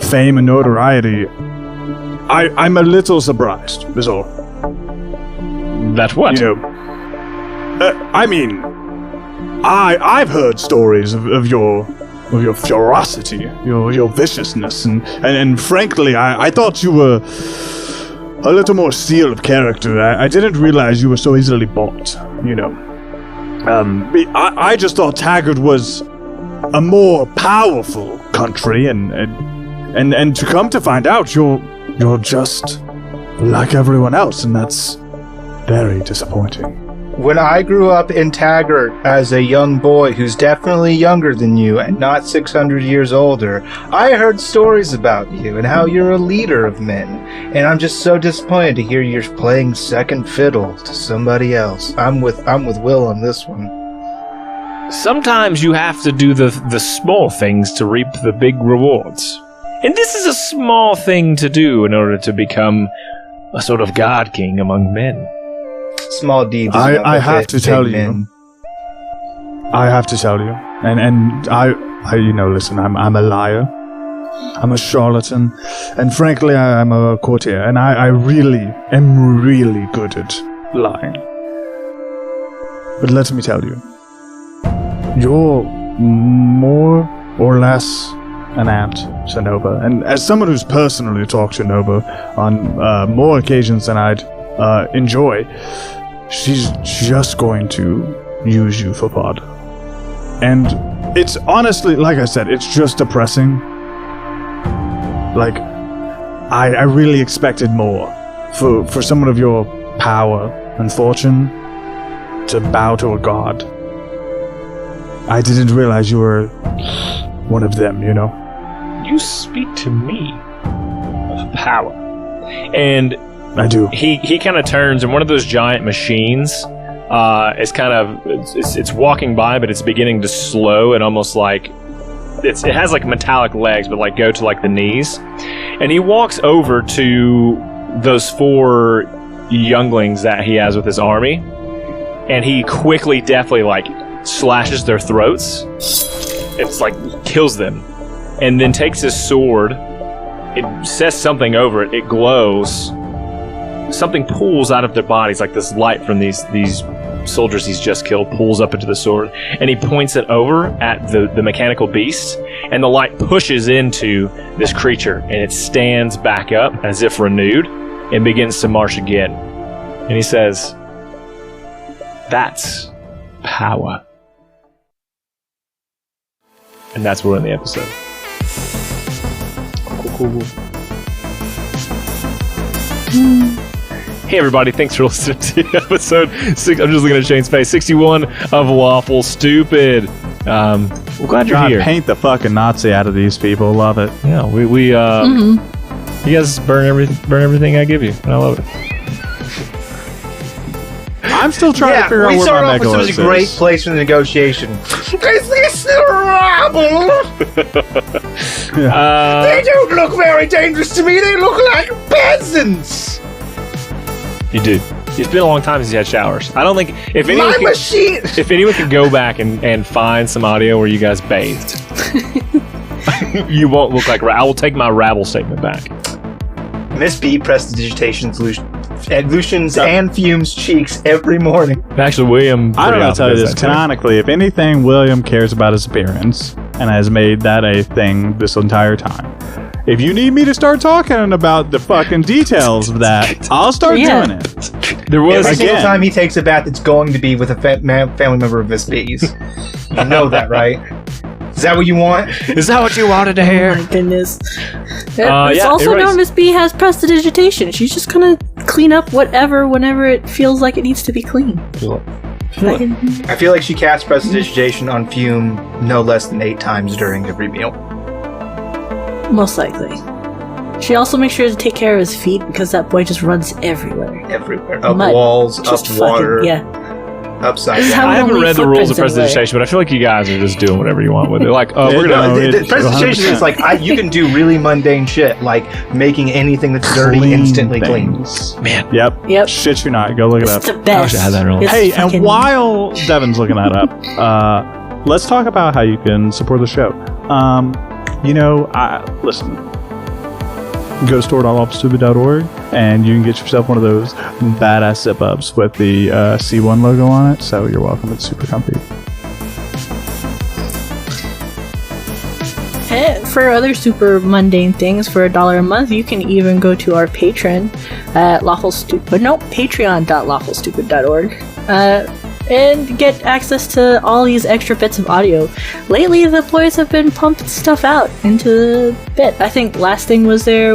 fame and notoriety, I'm a little surprised, is all. That's what? You know, I mean, I've heard stories of your ferocity, your viciousness, and frankly, I thought you were a little more steel of character. I didn't realize you were so easily bought, you know. I just thought Taggart was a more powerful country, and to come to find out, you're just like everyone else, and that's very disappointing. When I grew up in Taggart as a young boy who's definitely younger than you and not 600 years older, I heard stories about you and how you're a leader of men. And I'm just so disappointed to hear you're playing second fiddle to somebody else. I'm with Will on this one. Sometimes you have to do the small things to reap the big rewards. And this is a small thing to do in order to become a sort of god king among men. Small deeds. I have to tell you. I have to tell you. And I you know, listen, I'm a liar. I'm a charlatan. And frankly, I'm a courtier. And I really am really good at lying. But let me tell you. You're more or less an aunt to Nova. And as someone who's personally talked to Nova on more occasions than I'd enjoy, she's just going to use you for fodder. And it's honestly, like I said, it's just depressing. Like, I really expected more for someone of your power and fortune to bow to a god. I didn't realize you were one of them, you know? You speak to me of power. And I do. He kind of turns, and one of those giant machines is kind of it's walking by, but it's beginning to slow and almost like it has like metallic legs, but like go to like the knees. And he walks over to those 4 younglings that he has with his army, and he quickly, deftly like slashes their throats. It's like kills them, and then takes his sword. It says something over it. It glows. Something pulls out of their bodies, like this light from these soldiers he's just killed pulls up into the sword, and he points it over at the mechanical beast, and the light pushes into this creature, and it stands back up as if renewed and begins to march again. And he says, "That's power." And that's where we're in the episode. Cool. Hey everybody, thanks for listening to episode 6. I'm just looking at Shane's face. 61 of Lawful Stupid. We're glad you're here. Paint the fucking Nazi out of these people. Love it. Yeah, we you guys burn everything I give you, and I love it. I'm still trying to figure out where my Megalos is. It's a great place for the negotiation. Is this the rabble? They don't look very dangerous to me. They look like peasants. You do. It's been a long time since you had showers. I don't think if anyone could go back and find some audio where you guys bathed, you won't look like. I will take my rabble statement back. Miss B prestidigitations Lucian's and Fume's cheeks every morning. Actually, William. I don't know how to tell you this. Canonically, if anything, William cares about his appearance and has made that a thing this entire time. If you need me to start talking about the fucking details of that, I'll start doing it. There was every single time he takes a bath, it's going to be with a family member of Miss B's. You know that, right? Is that what you want? Is that what you wanted to hear? Oh my goodness. It's also known Miss B has prestidigitation. She's just gonna clean up whatever whenever it feels like it needs to be clean. I feel like she casts prestidigitation on Fume no less than 8 times during every meal. Most likely. She also makes sure to take care of his feet because that boy just runs everywhere. Up walls, up water. upside This is down. how I haven't leave read the rules of footprints prestidigitation, but I feel like you guys are just doing whatever you want with it. Like, oh, we're No, gonna. it- Prestidigitation is like you can do really mundane shit, like making anything that's dirty Clean instantly clean. things. Man, Yep. Shit you not. Go look it up. It's the best. I had that rule. It's Hey, fucking- and while Devin's looking that up, let's talk about how you can support the show. Listen. Go to store.lawfulstupid.org and you can get yourself one of those badass zip-ups with the C1 logo on it. So you're welcome. It's super comfy. For other super mundane things, for $1 a month, you can even go to our Patreon at patreon.lawfulstupid.org and get access to all these extra bits of audio. Lately, the boys have been pumping stuff out into the bit. I think last thing was the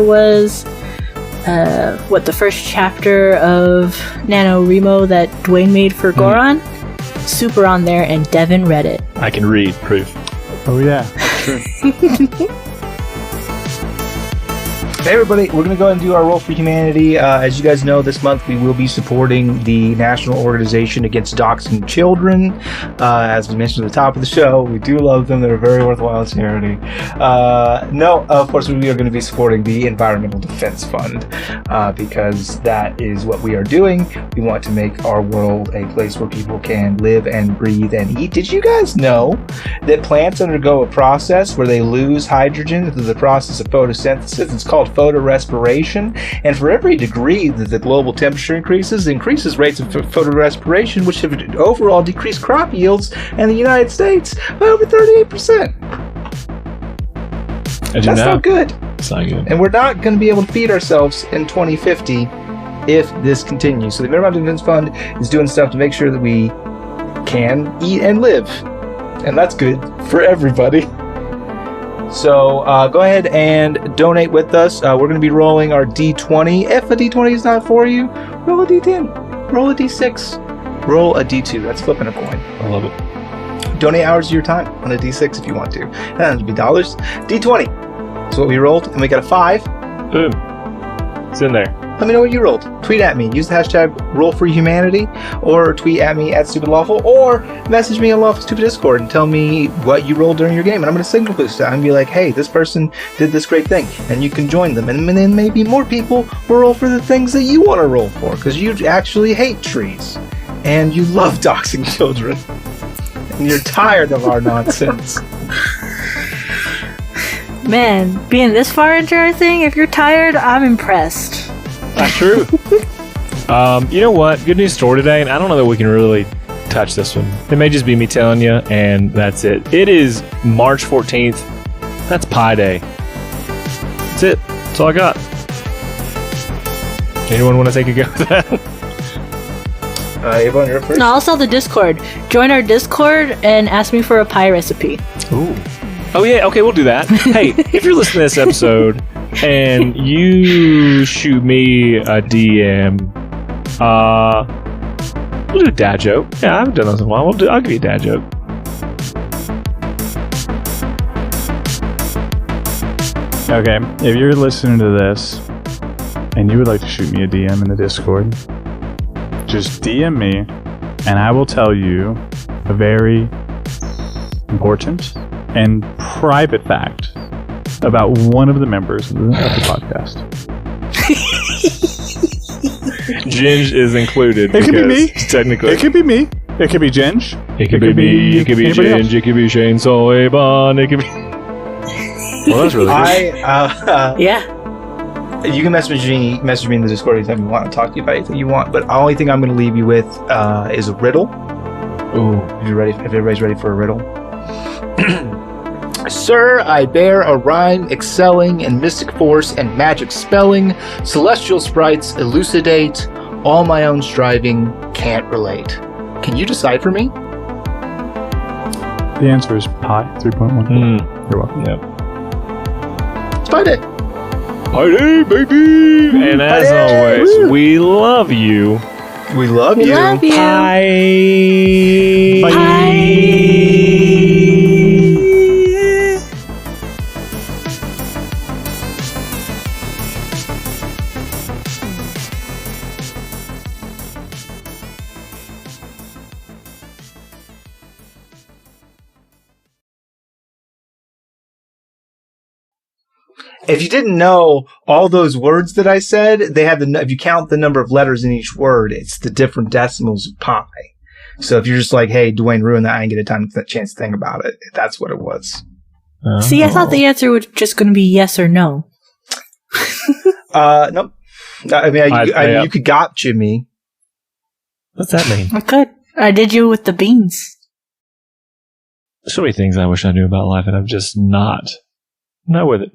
first chapter of NaNoWriMo that Dwayne made for Goron? Super on there, and Devin read it. I can read proof. Oh, yeah. True. Hey everybody, we're going to go ahead and do our Roll for Humanity. As you guys know, this month we will be supporting the National Organization Against Doxing Children. As we mentioned at the top of the show, we do love them. They're a very worthwhile charity. Of course, we are going to be supporting the Environmental Defense Fund because that is what we are doing. We want to make our world a place where people can live and breathe and eat. Did you guys know that plants undergo a process where they lose hydrogen through the process of photosynthesis? It's called photorespiration, and for every degree that the global temperature increases rates of photorespiration, which have overall decreased crop yields in the United States by over 38%. That's not good. It's not good. And we're not going to be able to feed ourselves in 2050 if this continues. So the Environmental Defense Fund is doing stuff to make sure that we can eat and live, and that's good for everybody. So go ahead and donate with us. We're going to be rolling our D20. If a D20 is not for you, roll a D10, roll a D6, roll a D2. That's flipping a coin. I love it. Donate hours of your time on a D6 if you want to. That would be dollars. D20. That's what we rolled, and we got a 5. Boom. It's in there. Let me know what you rolled. Tweet at me. Use the hashtag RollForHumanity, or tweet at me at StupidLawful, or message me on Lawful Stupid Discord and tell me what you rolled during your game. And I'm going to signal boost it. I'm going to be like, hey, this person did this great thing, and you can join them. And then maybe more people will roll for the things that you want to roll for, because you actually hate trees, and you love doxing children, and you're tired of our nonsense. Man, being this far into our thing, if you're tired, I'm impressed. That's true. You know what? Good news story today, and I don't know that we can really touch this one. It may just be me telling you, and that's it. It is March 14th. That's Pi Day. That's it. That's all I got. Anyone want to take a go at that? Avon, you're first. No, I'll sell the Discord. Join our Discord and ask me for a pie recipe. Ooh. Oh, yeah. Okay, we'll do that. Hey, if you're listening to this episode and you shoot me a DM, we'll do a dad joke. Yeah, I haven't done this in a while. I'll give you a dad joke. Okay, if you're listening to this and you would like to shoot me a DM in the Discord, just DM me and I will tell you a very important and private fact about one of the members of the podcast. Ginge is included. It could be me. Technically. It could be me. It could be Ginge. It could be me. It could be anybody Ginge. else. It could be Chainsaw Avon. It could be... Well, that's really good. Yeah. You can message me in the Discord anytime you want. I'll talk to you about anything you want. But the only thing I'm going to leave you with is a riddle. Ooh. If everybody's ready for a riddle. Sir, I bear a rhyme excelling in mystic force and magic spelling. Celestial sprites elucidate. All my own striving can't relate. Can you decide for me? The answer is pi 3.1. You're welcome. Yep. It's Pi Day. Pi Day, baby! And as Pi Day! always, Woo! we love you. We love We you. love you. Bye. Bye. if you didn't know all those words that I said, they have if you count the number of letters in each word, it's the different decimals of pi. So if you're just like, hey, Dwayne ruined that, I didn't get a chance to think about it. That's what it was. Oh. See, I thought the answer was just going to be yes or no. Nope. I mean, you could gotcha me. What's that mean? I could. I did you with the beans. So many things I wish I knew about life, and I'm just not with it.